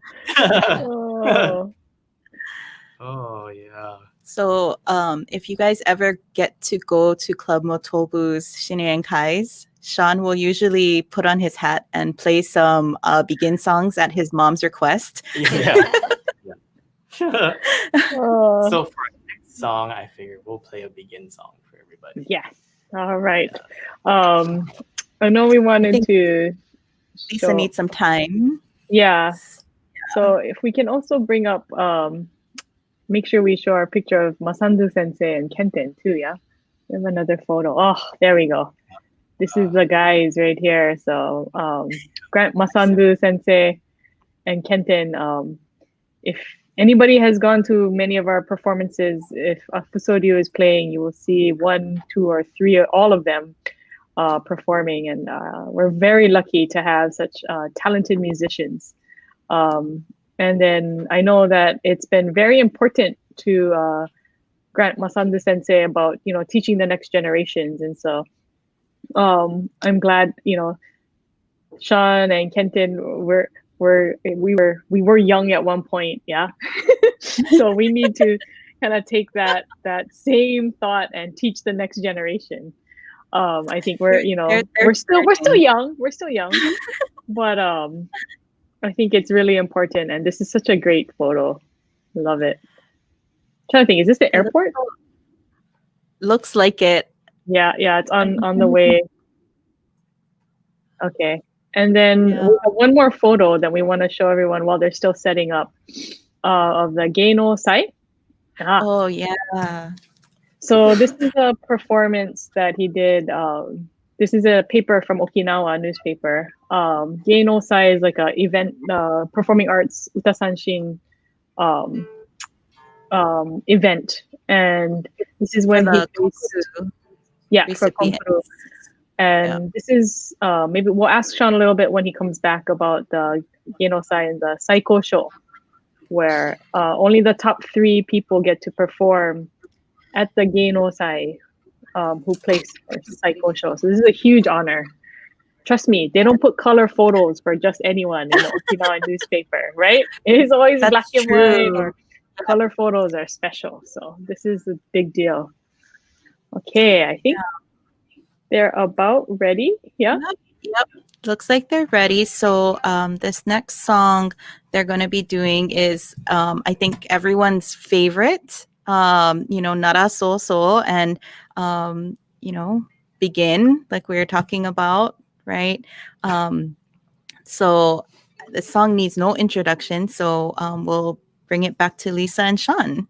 Oh yeah. So if you guys ever get to go to Club Motobu's Shinuen Kai's, Sean will usually put on his hat and play some Begin songs at his mom's request. Yeah. So for our next song, I figured we'll play a Begin song for everybody. Yes. All right. I know we wanted to Lisa needs some time. Yeah. So if we can also bring up, make sure we show our picture of Masandu Sensei and Kenten too, yeah? We have another photo. Oh, there we go. this is the guys right here. So Grant Masandu Sensei and Kenten. If anybody has gone to many of our performances, if Afuso is playing, you will see one, two, or three, or all of them performing, and we're very lucky to have such talented musicians. And then I know that it's been very important to Grant Masandu Sensei about teaching the next generations, and so I'm glad Sean and Kenton we were young at one point, yeah. So we need to kind of take that same thought and teach the next generation. I think we're we're still young, but I think it's really important, and this is such a great photo. Love it. I'm trying to think, is this the airport? Looks like it. Yeah, it's on the way. Okay. And then we have one more photo that we want to show everyone while they're still setting up of the Geino site. Oh, yeah. So this is a performance that he did. This is a paper from Okinawa newspaper. Geino sai is like a event, performing arts uta sanshin event, and this is when he for Konkuru. And this is maybe we'll ask Sean a little bit when he comes back about the Genosai and the Saiko show, where only the top 3 people get to perform at the Genosai who place for Saiko show. So this is a huge honor. Trust me, they don't put color photos for just anyone in the Okinawa newspaper, right? It is always black and white, or color photos are special. So this is a big deal. Okay, I think they're about ready. Yeah. Yep. Looks like they're ready. So this next song they're going to be doing is I think everyone's favorite. Nataso so and begin, like we were talking about, right? So the song needs no introduction. So we'll bring it back to Lisa and Sean.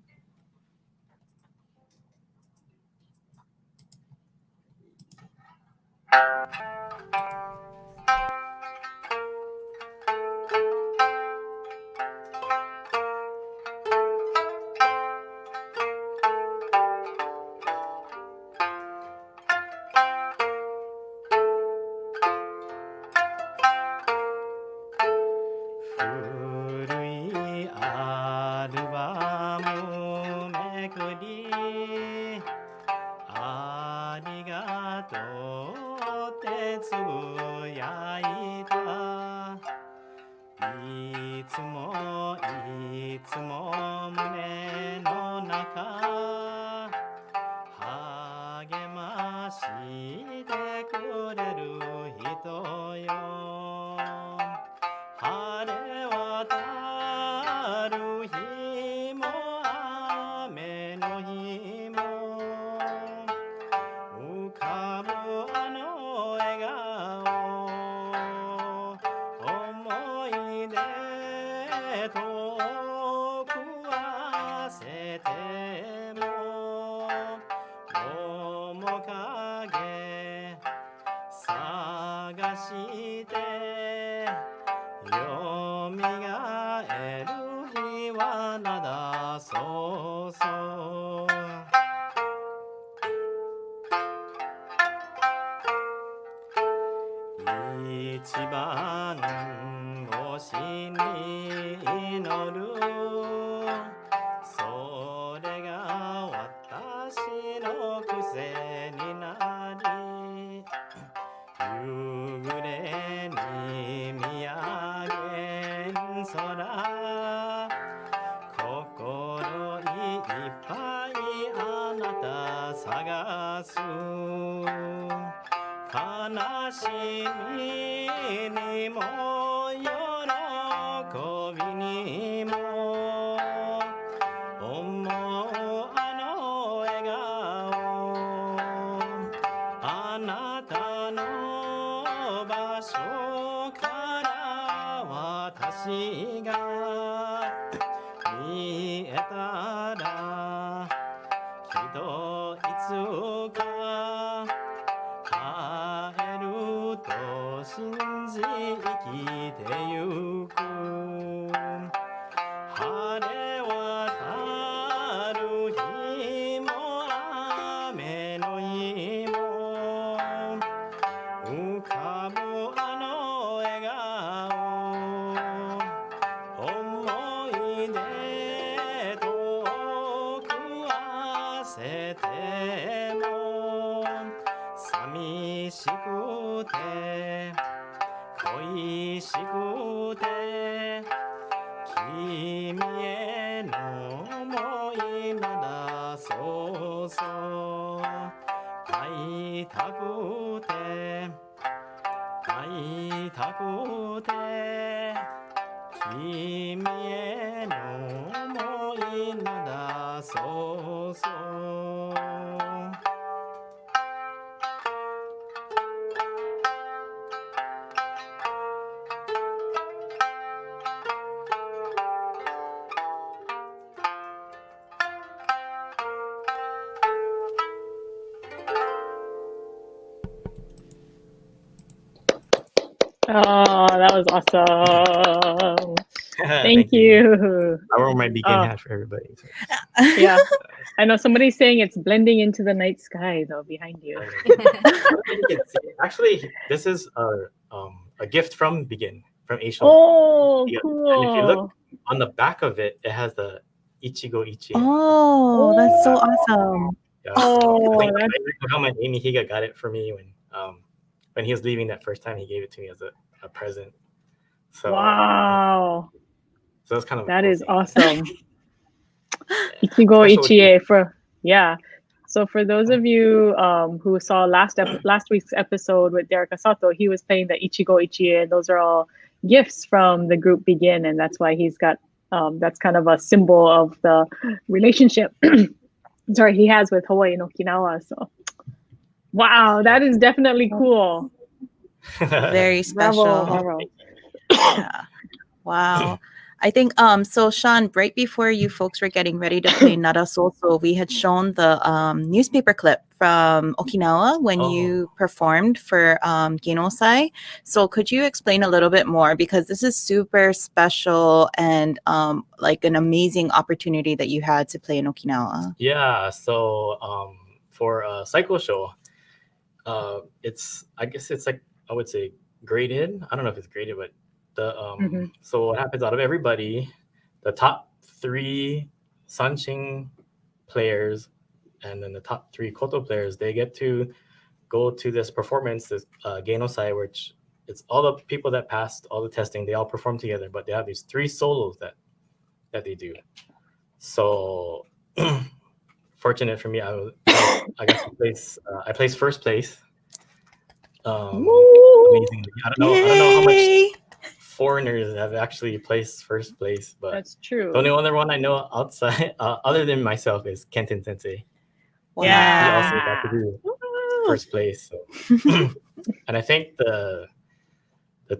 信じ生きてゆく晴れ渡る日も雨の日も浮かぶあの笑顔思い出遠くはせても寂しくて恋しくて君への想いならそうそう会いたくて会いたくて君への想いならそうそう Oh, that was awesome. Thank you. I wore my beacon Oh. hat for everybody. So. Yeah. I know somebody's saying it's blending into the night sky though behind you. Actually, this is a gift from Begin, from Aisho. Oh, Yeah. cool. And if you look on the back of it, it has the Ichigo Ichi. Oh, that's so awesome. Yeah, Oh, I that's... how my Amy Higa got it for me when he was leaving that first time. He gave it to me as a present. So Wow. So it's kind of that cool is thing. Awesome. Ichigo Special Ichie So for those of you who saw last week's episode with Derek Asato, he was playing the Ichigo Ichie, and those are all gifts from the group Begin, and that's why he's got that's kind of a symbol of the relationship he has with Hawaii and Okinawa. So wow, that is definitely cool. Very special. Bravo. Yeah. Wow. I think so Sean, right before you folks were getting ready to play Nataso, so we had shown the newspaper clip from Okinawa when you performed for Genosai. So could you explain a little bit more, because this is super special and like an amazing opportunity that you had to play in Okinawa? Yeah, so for a cycle show, I guess it's like, I would say graded. I don't know if it's graded, but the so what happens, out of everybody, the top 3 sanshin players and then the top 3 koto players, they get to go to this performance, this Genosai, which it's all the people that passed all the testing, they all perform together, but they have these 3 solos that they do. So fortunate for me, I got to place. I placed first place. Amazingly, I don't know how much foreigners have actually placed first place, but that's true. The only other one I know outside, other than myself, is Kenten Sensei. Wow. He also got to do first place. So. And I think the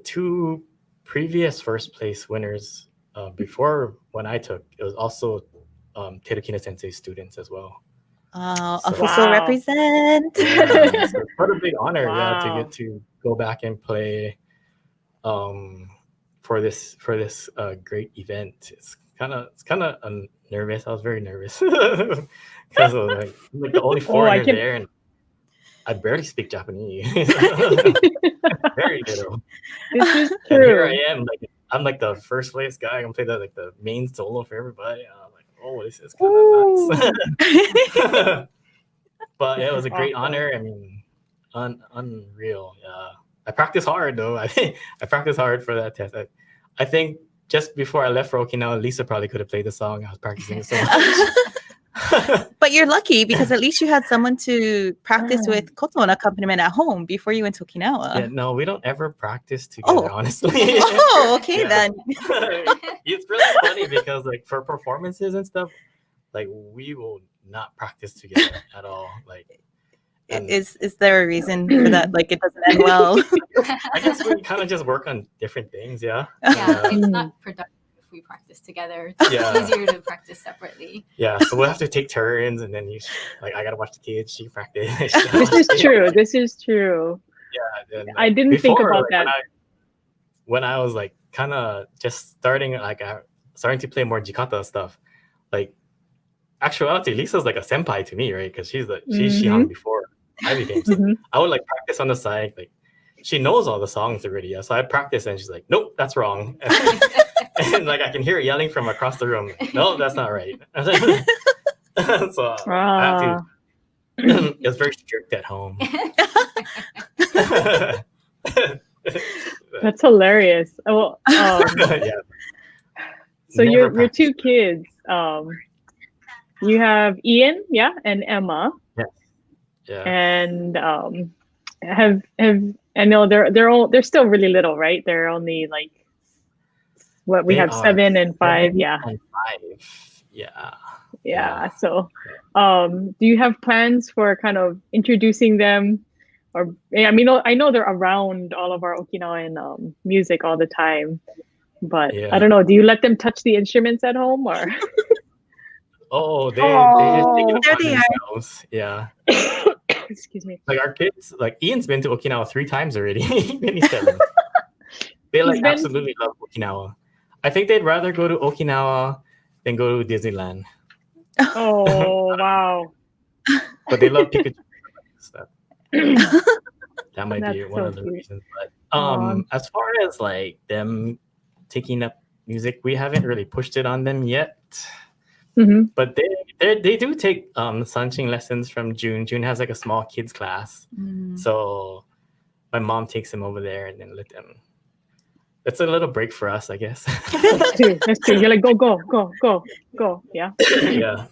2 previous first place winners before when I took, it was also Terukina Sensei's students as well. Afuso represent. Yeah, so it's quite a big honor, to get to go back and play for this great event. It's kind of nervous. I was very nervous because of like the only foreigner there, and I barely speak Japanese. Very little. This is true. And here I am, I'm like the first place guy. I can play the main solo for everybody. I'm like, oh, this is kind of nuts. But it was a great honor. I mean, unreal. I practiced hard though. I think I practiced hard for that test. I think just before I left for Okinawa, Lisa probably could have played the song. I was practicing it so much. But you're lucky because at least you had someone to practice with koto and accompaniment at home before you went to Okinawa. Yeah, no, we don't ever practice together, honestly. Okay then. It's really funny because like for performances and stuff, like we will not practice together at all. Like, is there a reason for that? Like it doesn't end well? I guess we kind of just work on different things. Yeah, it's not productive if we practice together. It's easier to practice separately. Yeah, so we'll have to take turns, and then I gotta watch the kids. She practice. This is true. Yeah, And, I didn't think before, about like, that. when I was like kind of just starting, like starting to play more jikata stuff, like actuality, Lisa's like a senpai to me, right? Because she's Shihan before I became. So I would like practice on the side, like she knows all the songs already. Yeah, so I practice, and she's like, "Nope, that's wrong." And like I can hear her yelling from across the room, "No, that's not right." So I had to. It was very strict at home. That's hilarious. Well, Yeah. so Never your practiced. two kids, you have Ian, yeah, and Emma, Yes. Yeah. and have I know they're still really little, right? They're only like what we They have are 7 and 5, 7 yeah. and 5. Yeah. Yeah. So, do you have plans for kind of introducing them? Or I mean, I know they're around all of our Okinawan music all the time, but Yeah. I don't know. Do you let them touch the instruments at home, or? Oh, they just take it There upon they are. themselves. Yeah. Excuse me. Like our kids, like Ian's been to Okinawa 3 times already. He's 7. They like He's been- absolutely love Okinawa. I think they'd rather go to Okinawa than go to Disneyland. Oh wow. But they love Pikachu stuff. That might be That's one so of the cute. reasons. But as far as like them taking up music, we haven't really pushed it on them yet. Mhm. But they do take sanshin lessons from June. June has like a small kids class. So my mom takes them over there and then let them. It's a little break for us, I guess. That's true. You're like go. Yeah. Yeah.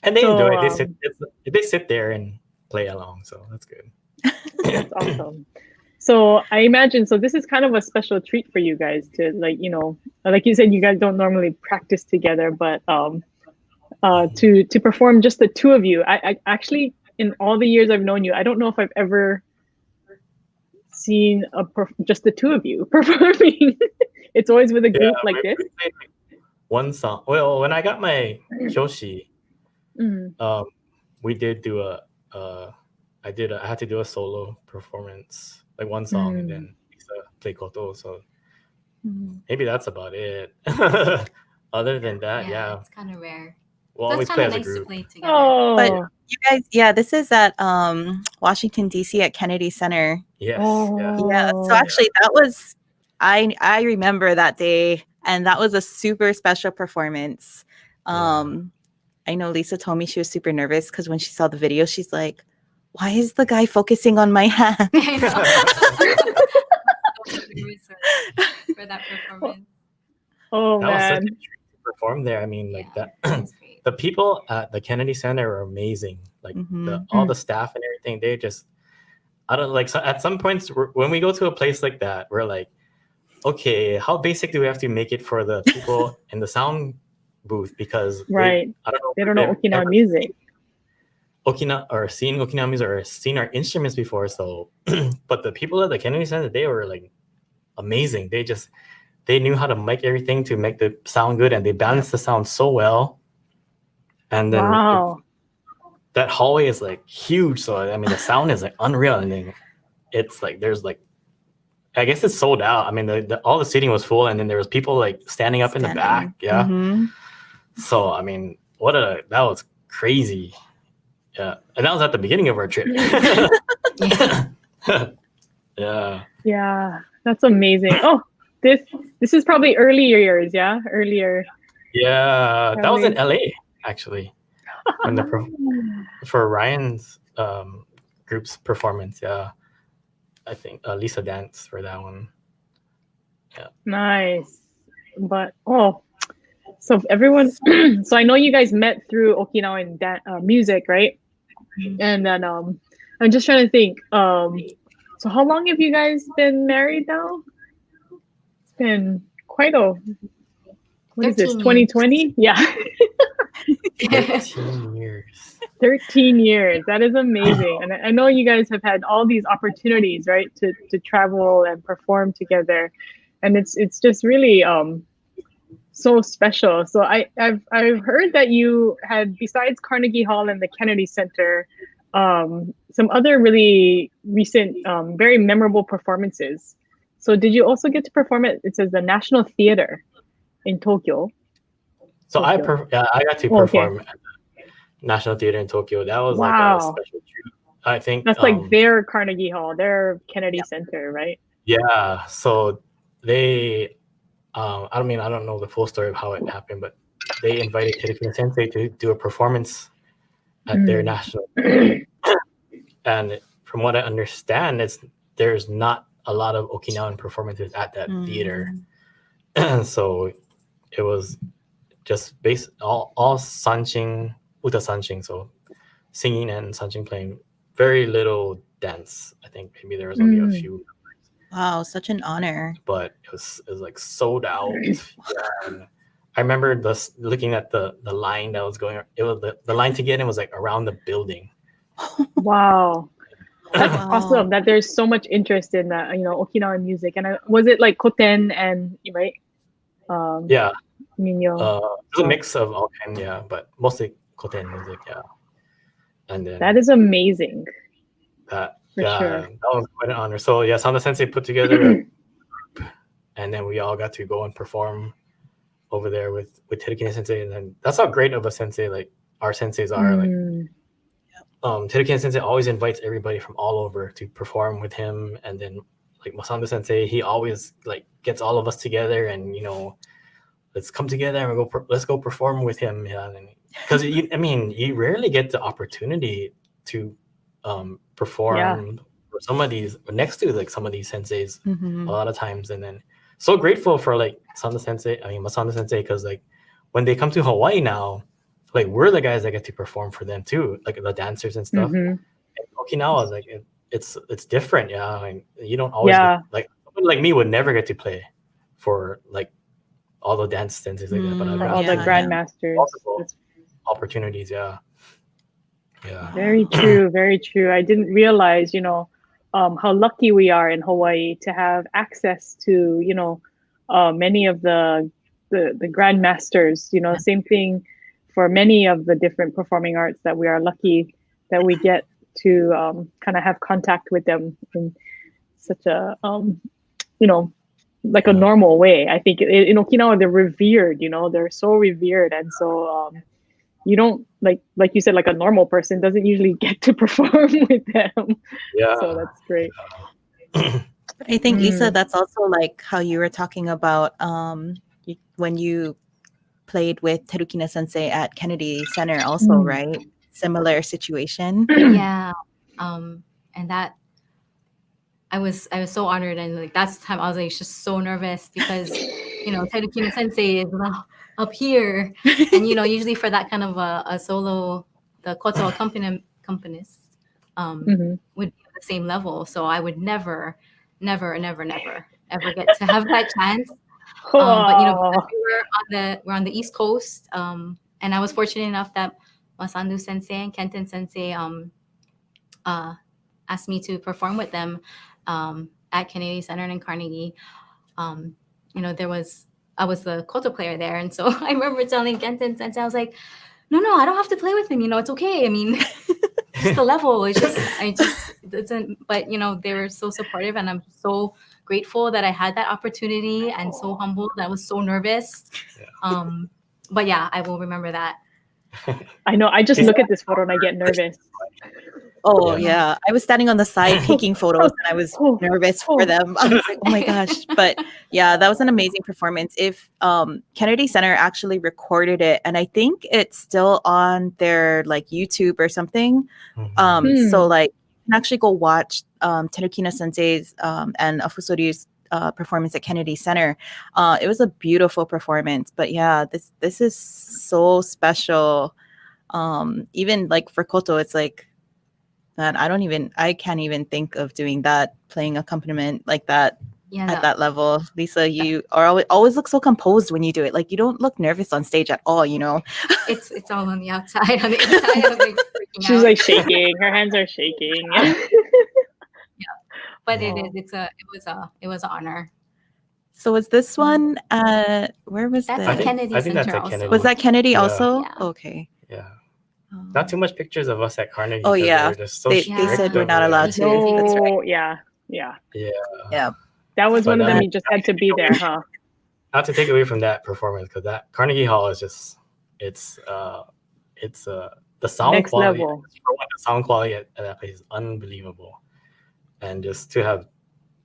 And they So, enjoy it. They sit there and play along, so that's good. That's awesome. So I imagine, so this is kind of a special treat for you guys to like, like you said, you guys don't normally practice together, but to perform just the two of you. I actually, in all the years I've known you, I don't know if I've ever seen just the two of you performing. It's always with a group like this. We played like one song. Well, when I got my Kyoshi, we did do I had to do a solo performance, like one song, and then Lisa play koto. So maybe that's about it. Other than that, yeah. It's kind of rare. We'll So always it's play kind as of a nice to group. play together. Oh, But you guys, yeah, this is at Washington D.C. at Kennedy Center. Yes. Yeah. So actually, that was I remember that day, and that was a super special performance. I know Lisa told me she was super nervous because when she saw the video, she's like, "Why is the guy focusing on my hand?" For that performance. Oh That was such a man. treat to perform there. I mean, like Yeah, that. was great. The people at the Kennedy Center are amazing. Like all the staff and everything. They just, I don't like. So at some points, when we go to a place like that, we're like, okay, how basic do we have to make it for the people in the sound booth? Because Right. I don't know. They don't know Okinawan music. Seen Okinawan music or seen our instruments before. So, but the people at the Kennedy Center, they were like amazing. They knew how to mic everything to make the sound good, and they balanced the sound so well. And then that hallway is like huge, so I mean the sound is like unreal, and then it's like there's like, I guess it's sold out. I mean all the seating was full, and then there was people like standing up in the back. Yeah. So I mean, that was crazy. Yeah, and that was at the beginning of our trip. Yeah. Yeah, that's amazing. Oh, this is probably earlier years, yeah? Earlier. Yeah, that was in LA actually. For Ryan's group's performance, yeah. I think Lisa danced for that one. Yeah. Nice. But so everyone so I know you guys met through Okinawan music, right? And then I'm just trying to think. So how long have you guys been married now? It's been quite what is this? 2020? Yeah. 13 years. 13 years. That is amazing. And I know you guys have had all these opportunities, right, to travel and perform together. And it's just really so special. So I've heard that you had, besides Carnegie Hall and the Kennedy Center, some other really recent, very memorable performances. So did you also get to perform at, it says the National Theater in Tokyo? So Tokyo. I got to Oh, okay. perform at the National Theater in Tokyo. That was like a Wow. special treat. I think That's like their Carnegie Hall, their Kennedy Center, right? yeah. So they I don't know the full story of how it happened, but they invited Terukina Sensei to do a performance at their national theater. And from what I understand, there's not a lot of Okinawan performances at that theater. So it was just all sanshin, uta sanshin, so singing and sanshin playing, very little dance. I think maybe there was only a few. Wow, such an honor. But it was like sold out. And I remember looking at the line that was going. It was the line to get in was like around the building. Wow. That's awesome that there's so much interest in that, Okinawan music. And was it like Koten and, right? Yeah. Minyo. It's a mix of all kind, yeah, but mostly Koten music, yeah. And then that is amazing. That For sure. That was quite an honor. So yeah, Sanda Sensei put together a group, and then we all got to go and perform over there with Terukina Sensei. And then that's how great of a sensei like our senseis are. Like Terukina Sensei always invites everybody from all over to perform with him. And then like Masanda Sensei, he always like gets all of us together and let's come together and let's go perform with him. Yeah, because you rarely get the opportunity to perform for some of these next to like some of these senseis a lot of times. And then so grateful for like Masanda Sensei, because like when they come to Hawaii now, like we're the guys that get to perform for them too, like the dancers and stuff. And Okinawa is like it's different, yeah. Like, you don't always like someone like me would never get to play for like all the dance senseis like that, but for all the grandmasters, opportunities, yeah. Very true, very true. I didn't realize, how lucky we are in Hawaii to have access to, many of the grandmasters. Same thing for many of the different performing arts that we are lucky that we get to kind of have contact with them in such a like a normal way. I think in Okinawa they're revered. They're so revered, and so you don't like you said, like a normal person doesn't usually get to perform with them. Yeah. So that's great. But I think Lisa, that's also like how you were talking about when you played with Terukina Sensei at Kennedy Center also, right? Similar situation. Yeah. And that I was so honored, and like that's the time I was like just so nervous because Terukina Sensei is up here, and usually for that kind of a solo, the koto accompanist would be at the same level, so I would never ever get to have that chance. But we're on the East Coast, and I was fortunate enough that Masandu Sensei and Kenten Sensei asked me to perform with them at Kennedy Center and in Carnegie. I was the koto player there, and so I remember telling Kenten Sensei, I was like, no, I don't have to play with him. It's okay. I mean, just the level. It doesn't. But they were so supportive, and I'm so grateful that I had that opportunity, and so humbled. I was so nervous. But yeah, I will remember that. I know. I just look at this photo and I get nervous. Oh yeah. I was standing on the side taking photos and I was nervous for them. I was like, oh my gosh. But yeah, that was an amazing performance. If Kennedy Center actually recorded it, and I think it's still on their like YouTube or something. So like you can actually go watch Terukina Sensei's and Afuso's performance at Kennedy Center. It was a beautiful performance. But yeah, this is so special. Even like for koto, it's like, man, I can't even think of doing that, playing accompaniment like that at that level. Lisa, you are always look so composed when you do it. Like you don't look nervous on stage at all, It's all on the outside. On the inside, I'm like freaking She's out. like shaking. Her hands are shaking. But it was an honor. So was this one where was That's that? Kennedy I think that's Center at also. Kennedy. Was that Kennedy also? Yeah. Okay. Yeah. not too much pictures of us at Carnegie. Oh, 'cause yeah. they were just so They strict said we're over not there. allowed to. That's right. No, yeah. Yeah. Yeah. That was But one of them. You just had to be there, huh? not to take away from that performance, because that Carnegie Hall is just it's the sound Next quality. level. The sound quality at that place is unbelievable, and just to have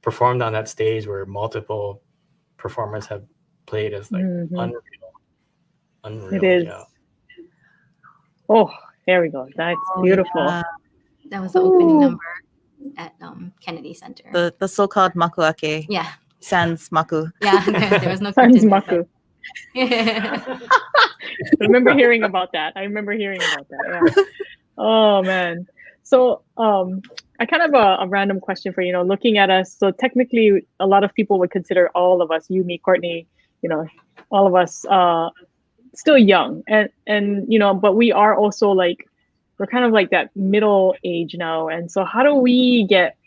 performed on that stage where multiple performers have played is like unreal. It is. Yeah. Oh, there we go. That's beautiful. Yeah. That was the opening number at Kennedy Center. The so-called makuake. Yeah. Sans maku. Yeah, there was no Sans curtain. Maku. I remember hearing about that. Yeah. Oh man. So I kind of a random question for looking at us. So technically, a lot of people would consider all of us, you, me, Courtney, all of us, still young, and but we are also like we're kind of like that middle age now. And so how do we get?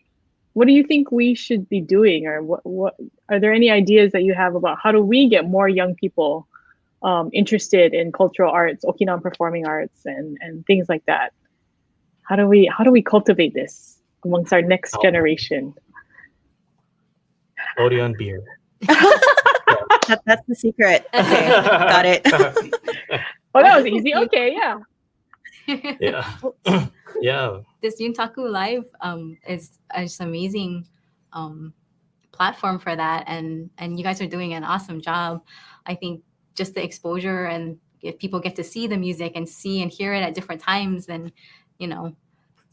What do you think we should be doing, or what are there any ideas that you have about how do we get more young people interested in cultural arts, Okinawan performing arts, and things like that? How do we cultivate this amongst our next generation? Odeon beer. That's the secret. Okay, got it. Oh, that was easy. Okay, yeah. Yeah. Yeah. This Yuntaku Live is just amazing platform for that, and you guys are doing an awesome job. I think just the exposure, and if people get to see the music and see and hear it at different times, then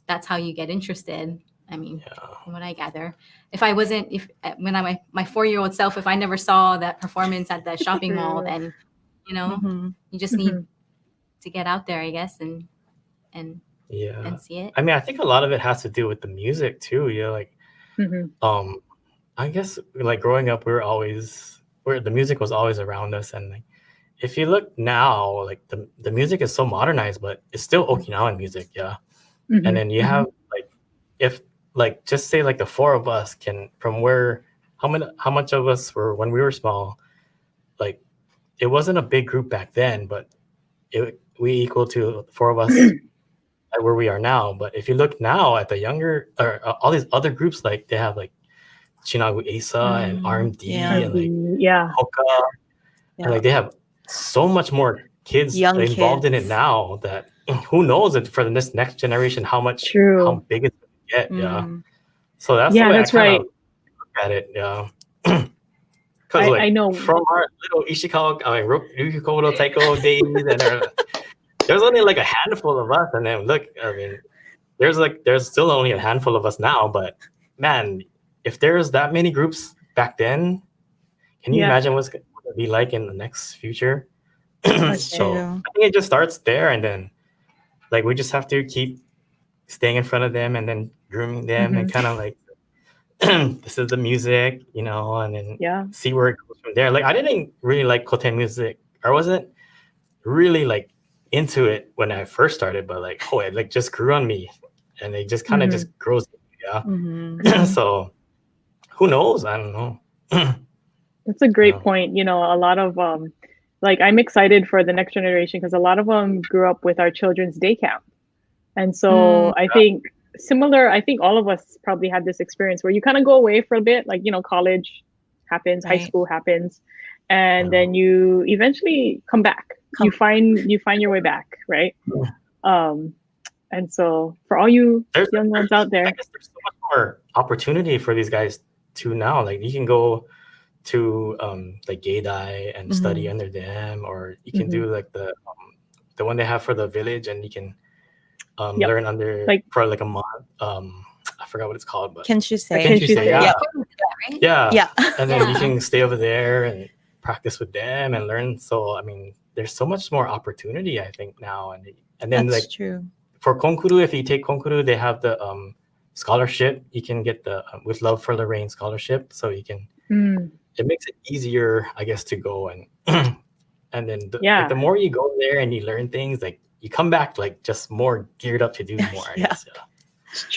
that's how you get interested. I mean, from what I gather, when my 4-year-old self, if I never saw that performance at the shopping mall, then you just need to get out there, I guess, and see it. I mean, I think a lot of it has to do with the music too. Like I guess like growing up, where the music was always around us, and like if you look now, like the music is so modernized, but it's still Okinawan music, and then you have like if like just say like the four of us can how much of us were when we were small, like it wasn't a big group back then, but we equal to the four of us at where we are now. But if you look now at the younger or all these other groups, like they have like Chinagu Asa and RMD and like Hoka, and like they have so much more kids involved in it now that who knows it for the next generation how big it's gonna get. So that's the way that's I right. look at it. Because like I know from our little Ishikawa, Ryukyu Kodo Taiko days, and there's only like a handful of us, and then look, I mean, there's still only a handful of us now, but man, if there's that many groups back then, can you imagine what's going to be like in the next future? So I think it just starts there, and then like we just have to keep staying in front of them and then grooming them and kind of like this is the music, and then see where it goes from there. Like I didn't really like Koten music. I wasn't really like into it when I first started, but like it like just grew on me, and it just kind of just grows. So who knows? I don't know. That's a great point. A lot of like I'm excited for the next generation because a lot of them grew up with our children's day camp, and so I think all of us probably had this experience where you kind of go away for a bit, like college happens, high school happens, and then you eventually come back. You find your way back, right? And so for all you young ones out there, I guess there's so much more opportunity for these guys too now. Like you can go to like Gaydai and study under them, or you can do like the one they have for the village, and you can learn under for like a month. I forgot what it's called, but Kenshusei. Yeah. And then you can stay over there and practice with them and learn. So I mean, there's so much more opportunity, I think, now. And then that's like true. For Konkuru, if you take Konkuru, they have the scholarship. You can get the With Love for Lorraine scholarship, so you can. It makes it easier, I guess, to go and and then like, the more you go there and you learn things, like you come back like just more geared up to do more. I guess. It's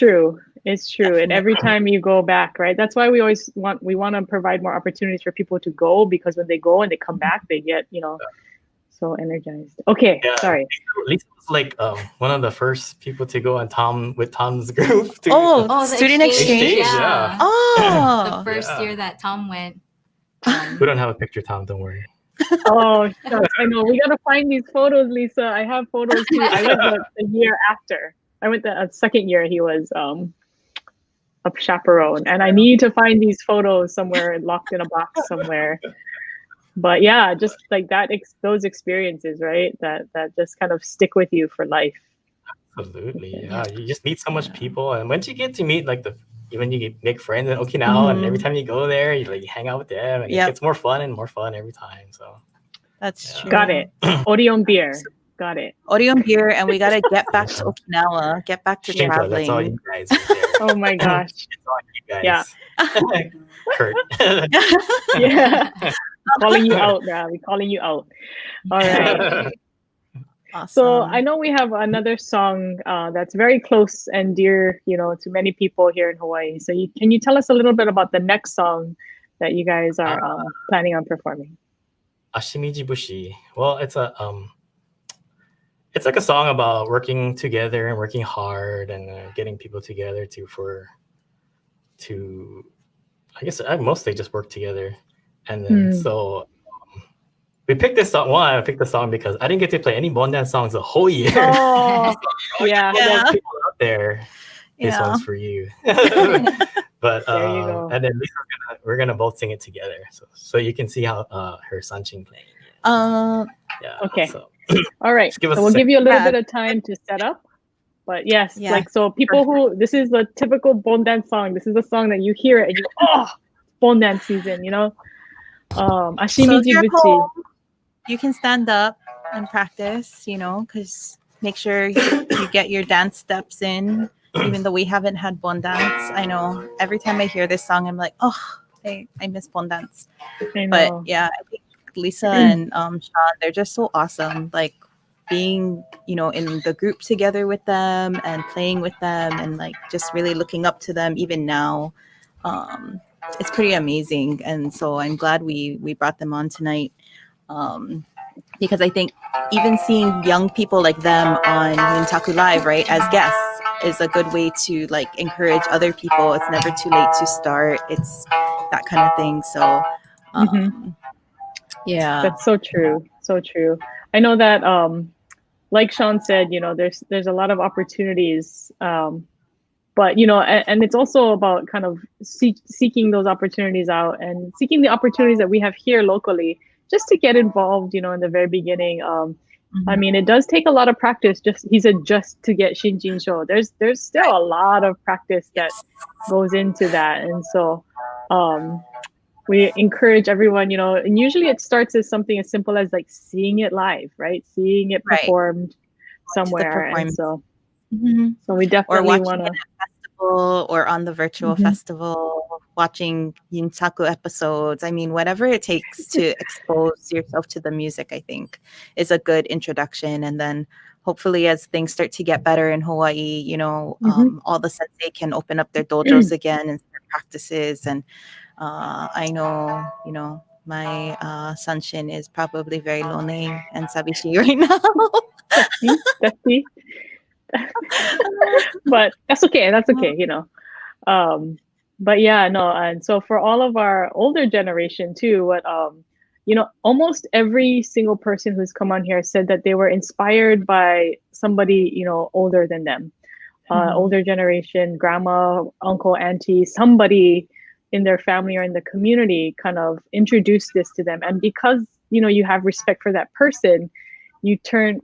true. And every time you go back, right? That's why we want to provide more opportunities for people to go, because when they go and they come back, they get So energized. Okay, Yeah, sorry. Lisa was like one of the first people to go on Tom's group to Oh, Oh, the student exchange. yeah. The Oh, first Yeah. year that Tom went. We don't have a picture, Tom. Don't worry. Oh, shucks, I know. We gotta find these photos, Lisa. I have photos too. I went the year after. I went the second year he was a chaperone, and I need to find these photos somewhere locked in a box somewhere. But yeah, just like that, those experiences, right? That just kind of stick with you for life. Absolutely. Yeah. You just meet so much people, and once you get to meet like even you make friends in Okinawa, and every time you go there, you like hang out with them, and it gets more fun and more fun every time. So that's true. Got it. Orion beer. Got it. Orion beer, and we gotta get back to Okinawa. Get back to Shinko, traveling. that's all you guys are there. Oh my gosh. It's all you guys. Yeah. Kurt. Yeah. Calling you out, Ravi. Calling you out. All right. Awesome. So I know we have another song that's very close and dear, to many people here in Hawaii. So can you tell us a little bit about the next song that you guys are planning on performing? Ashimi Bushi. Well, it's like a song about working together and working hard and getting people together to I guess I mostly just work together. And then so we picked this song. One, I picked the song because I didn't get to play any Bondan songs the whole year. Oh, yeah. Those people out there, this one's for you. But there you go. And then we're gonna both sing it together, so you can see how her sanshin playing. Yeah. Okay. So. All right. So we'll give you a little bit of time to set up. But yes, like so people this is the typical Bondan song. This is the song that you hear it and you go, Bondan season, Ashimi Bushi. You can stand up and practice, because make sure you get your dance steps in, even though we haven't had bon dance. I know every time I hear this song, I'm like, I miss bon dance. But yeah, I think Lisa and Sean, they're just so awesome. Like being, in the group together with them and playing with them and like just really looking up to them even now. It's pretty amazing. And so I'm glad we brought them on tonight. Because I think even seeing young people like them on Yuntaku Live, right, as guests is a good way to like encourage other people. It's never too late to start. It's that kind of thing. So, yeah. That's so true. So true. I know that, like Sean said, there's a lot of opportunities, but, and it's also about kind of seeking those opportunities out and seeking the opportunities that we have here locally just to get involved, in the very beginning. I mean, it does take a lot of practice. He said just to get Shinjin Sho. There's still a lot of practice that goes into that. And so we encourage everyone, and usually it starts as something as simple as like seeing it live, right? Seeing it performed somewhere. And so, so we definitely want to or on the virtual festival, watching Yuntaku episodes. I mean, whatever it takes to expose yourself to the music, I think is a good introduction. And then hopefully as things start to get better in Hawaii, all the sensei can open up their dojos again and start practices. And I know, my sanshin is probably very lonely and sabishi right now. That's me. But that's okay. But yeah, no. And so for all of our older generation too, almost every single person who's come on here said that they were inspired by somebody, older than them, older generation, grandma, uncle, auntie, somebody in their family or in the community kind of introduced this to them. And because, you have respect for that person, you kind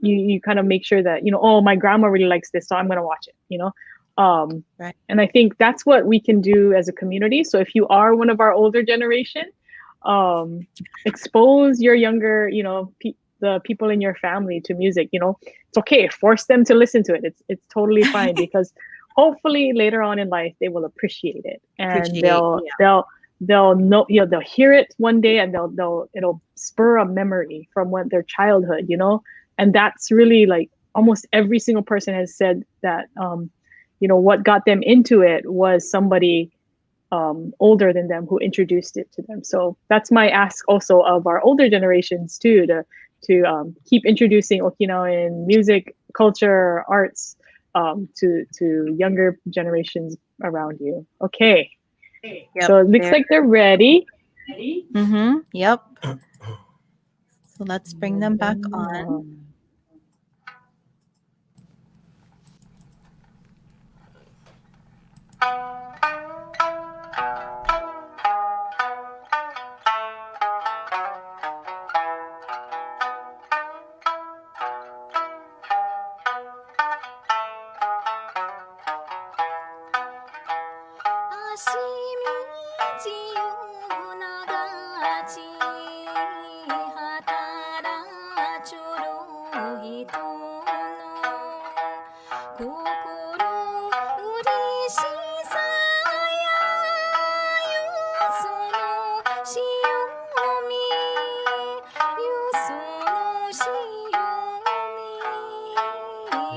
of make sure that, my grandma really likes this, so I'm going to watch it, Right. And I think that's what we can do as a community. So if you are one of our older generation, expose your younger, the people in your family to music, it's okay. Force them to listen to it. It's totally fine because hopefully later on in life, they will appreciate it and they'll know, they'll hear it one day and it'll spur a memory from their childhood, and that's really like almost every single person has said that, what got them into it was somebody older than them who introduced it to them. So that's my ask also of our older generations too, to keep introducing Okinawan music, culture, arts to younger generations around you. Okay, Yep. so it looks like they're ready. Mm-hmm. Yep. So let's bring them back on. Um,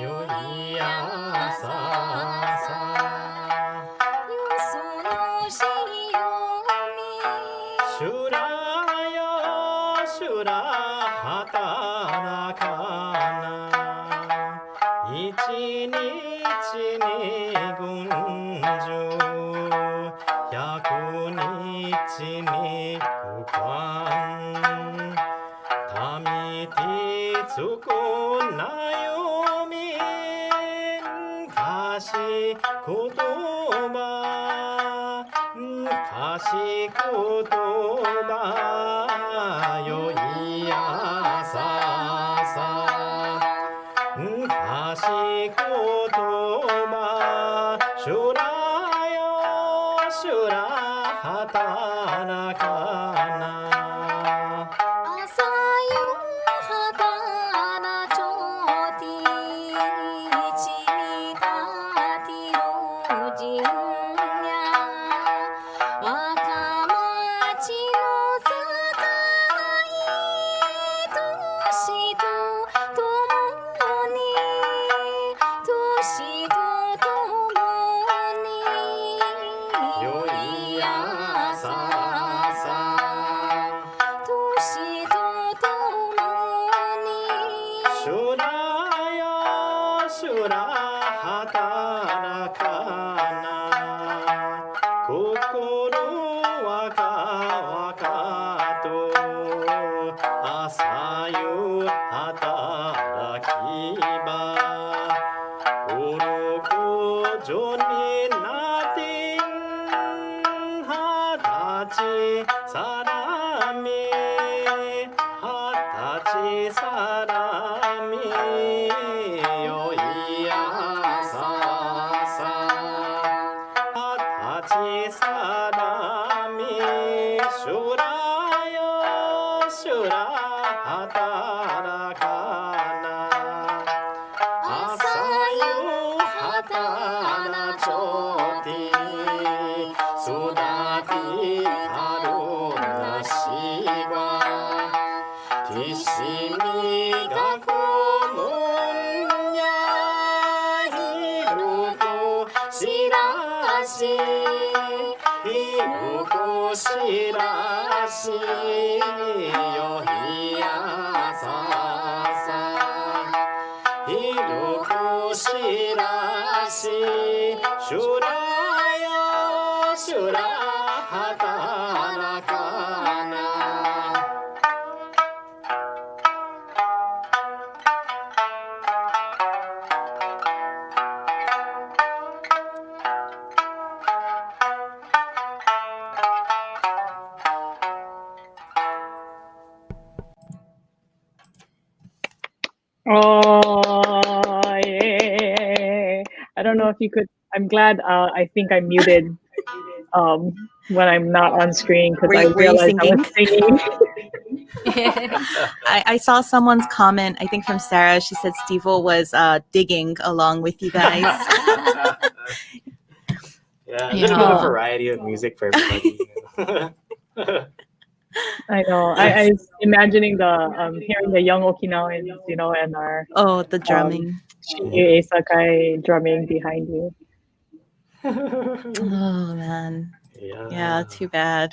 よいやささシュラよシュラ働かな一日に群衆百日に区間民てつこなよみんかし言葉かし言葉よいやささかし言葉シュラよシュラ働かなよいやささシュラよシュラ働かな心はかわかと朝夕働きば五六女になって二十歳さらみ二十歳さらみよいやささ二十歳さらみシュラよシュラ働かな朝夕働ちょて育てたるなしばてしみがこむんやひるこしらしひるこしらしよいやささひるこしらしシュラよシュラ働かなOh, yeah. I don't know if you could. I'm glad. I think I muted when I'm not on screen because I Were you realized I was singing. I saw someone's comment, I think from Sarah. She said Steve-O was digging along with you guys. Yeah, there's a bit Yeah. of variety of music for everybody. I know. I was imagining the hearing the young Okinawans, and our Oh, the drumming. Shinya Sakai drumming behind you. Oh man. Yeah, too bad.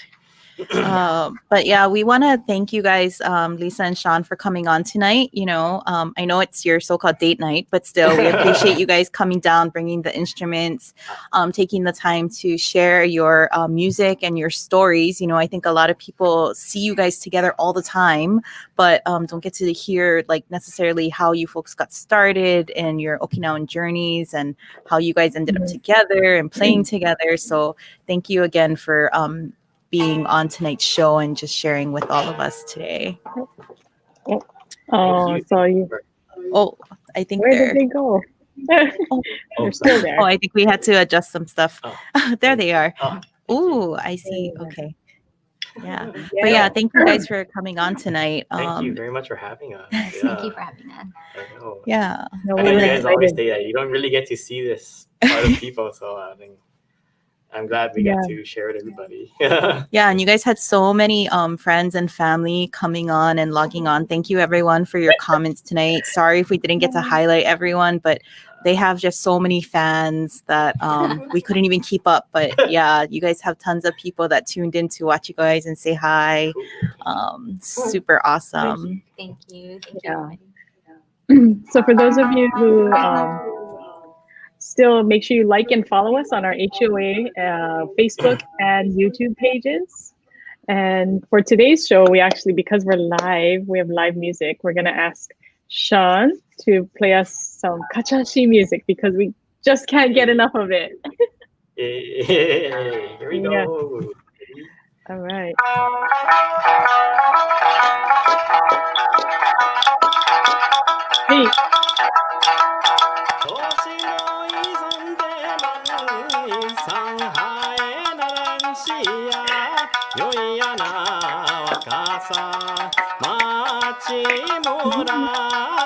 But yeah, we want to thank you guys, Lisa and Sean, for coming on tonight. I know it's your so-called date night, but still, we appreciate you guys coming down, bringing the instruments, taking the time to share your music and your stories. I think a lot of people see you guys together all the time, but don't get to hear like necessarily how you folks got started and your Okinawan journeys and how you guys ended up together and playing together. So thank you again for being on tonight's show and just sharing with all of us today. Oh, so you. Oh, I think Where did they go? They're still there. Oh, I think we had to adjust some stuff. There they are. Ooh, I see. Okay. Yeah. But yeah, thank you guys for coming on tonight. Thank you very much for having us. Thank you for having us. I know. Yeah. No, I we know were you guys always excited. say that you don't really get to see this part of people, so I think I'm glad we get to share it with everybody. Yeah, and you guys had so many friends and family coming on and logging on. Thank you everyone for your comments tonight. Sorry if we didn't get to highlight everyone, but they have just so many fans that we couldn't even keep up. But yeah, you guys have tons of people that tuned in to watch you guys and say hi. Super awesome. Thank you. So for those of you who still make sure you like and follow us on our HUOA Facebook and YouTube pages. And for today's show, we actually, because we're live, we have live music. We're going to ask Sean to play us some kachashi music because we just can't get enough of it. Here we go. All right. Hey. よいやな若さ町村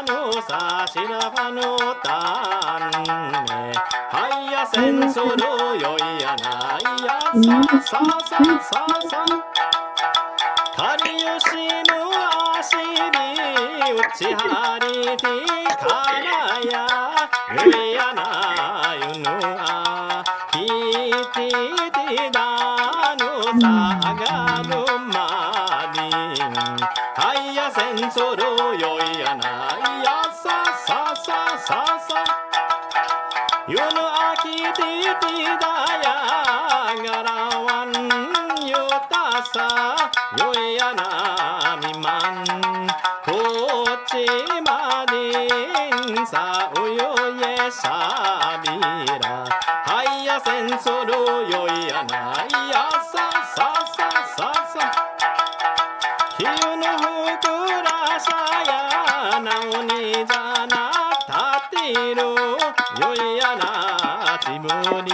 のさ白髪の種はいやせんそろよいやないやさささささかりゆしの足に打ち張りてからやよいやなゆぬあきててだのさがるまりはいやせんそろよいやないやさささささゆぬあきててだやがらわんゆたさよいやなみまんこっちまでんさおよえさびらはいやせんそろよいやないやさささささきゆのふくらさやなおにじゃなたてるよいやなちぶり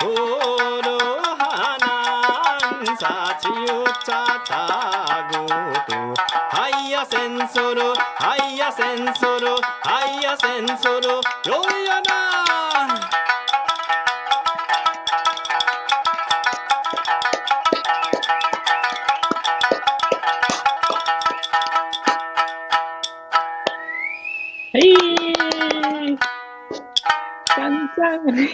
おるはなんさちゆちゃたぐとはいやせんそろはいやせんそろはいやせんそろよいやなHey! Dun, dun.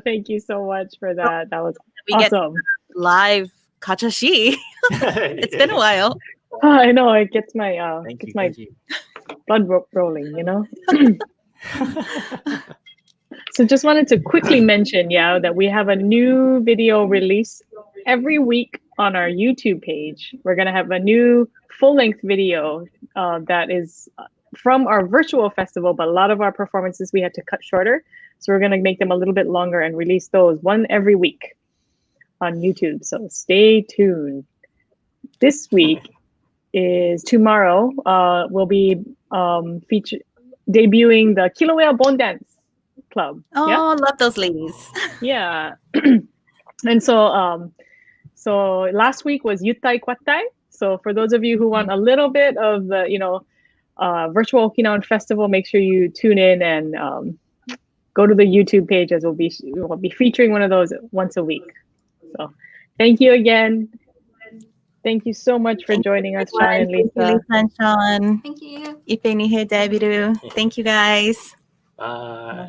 Thank you so much for that. That was awesome. Live kachashi. It's been a while. I know it gets my Thank you. blood rolling, you know. So just wanted to quickly mention, that we have a new video release every week on our YouTube page. We're gonna have a new full-length video that is from our virtual festival, but a lot of our performances we had to cut shorter. So we're gonna make them a little bit longer and release those one every week on YouTube. So stay tuned. This week is tomorrow. We'll be debuting the Kilauea Bone Dance Club. Oh, yeah? love those ladies. Yeah. And so last week was Yutai Kwatai. So for those of you who want a little bit of the, virtual Okinawan festival, make sure you tune in and go to the YouTube page as we'll be featuring one of those once a week. So thank you again. Thank you so much for joining us, Sean and Lisa. Thank you, Lisa and Sean. Thank you. Ipenihe Debiru. Thank you guys. Bye.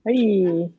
Bye.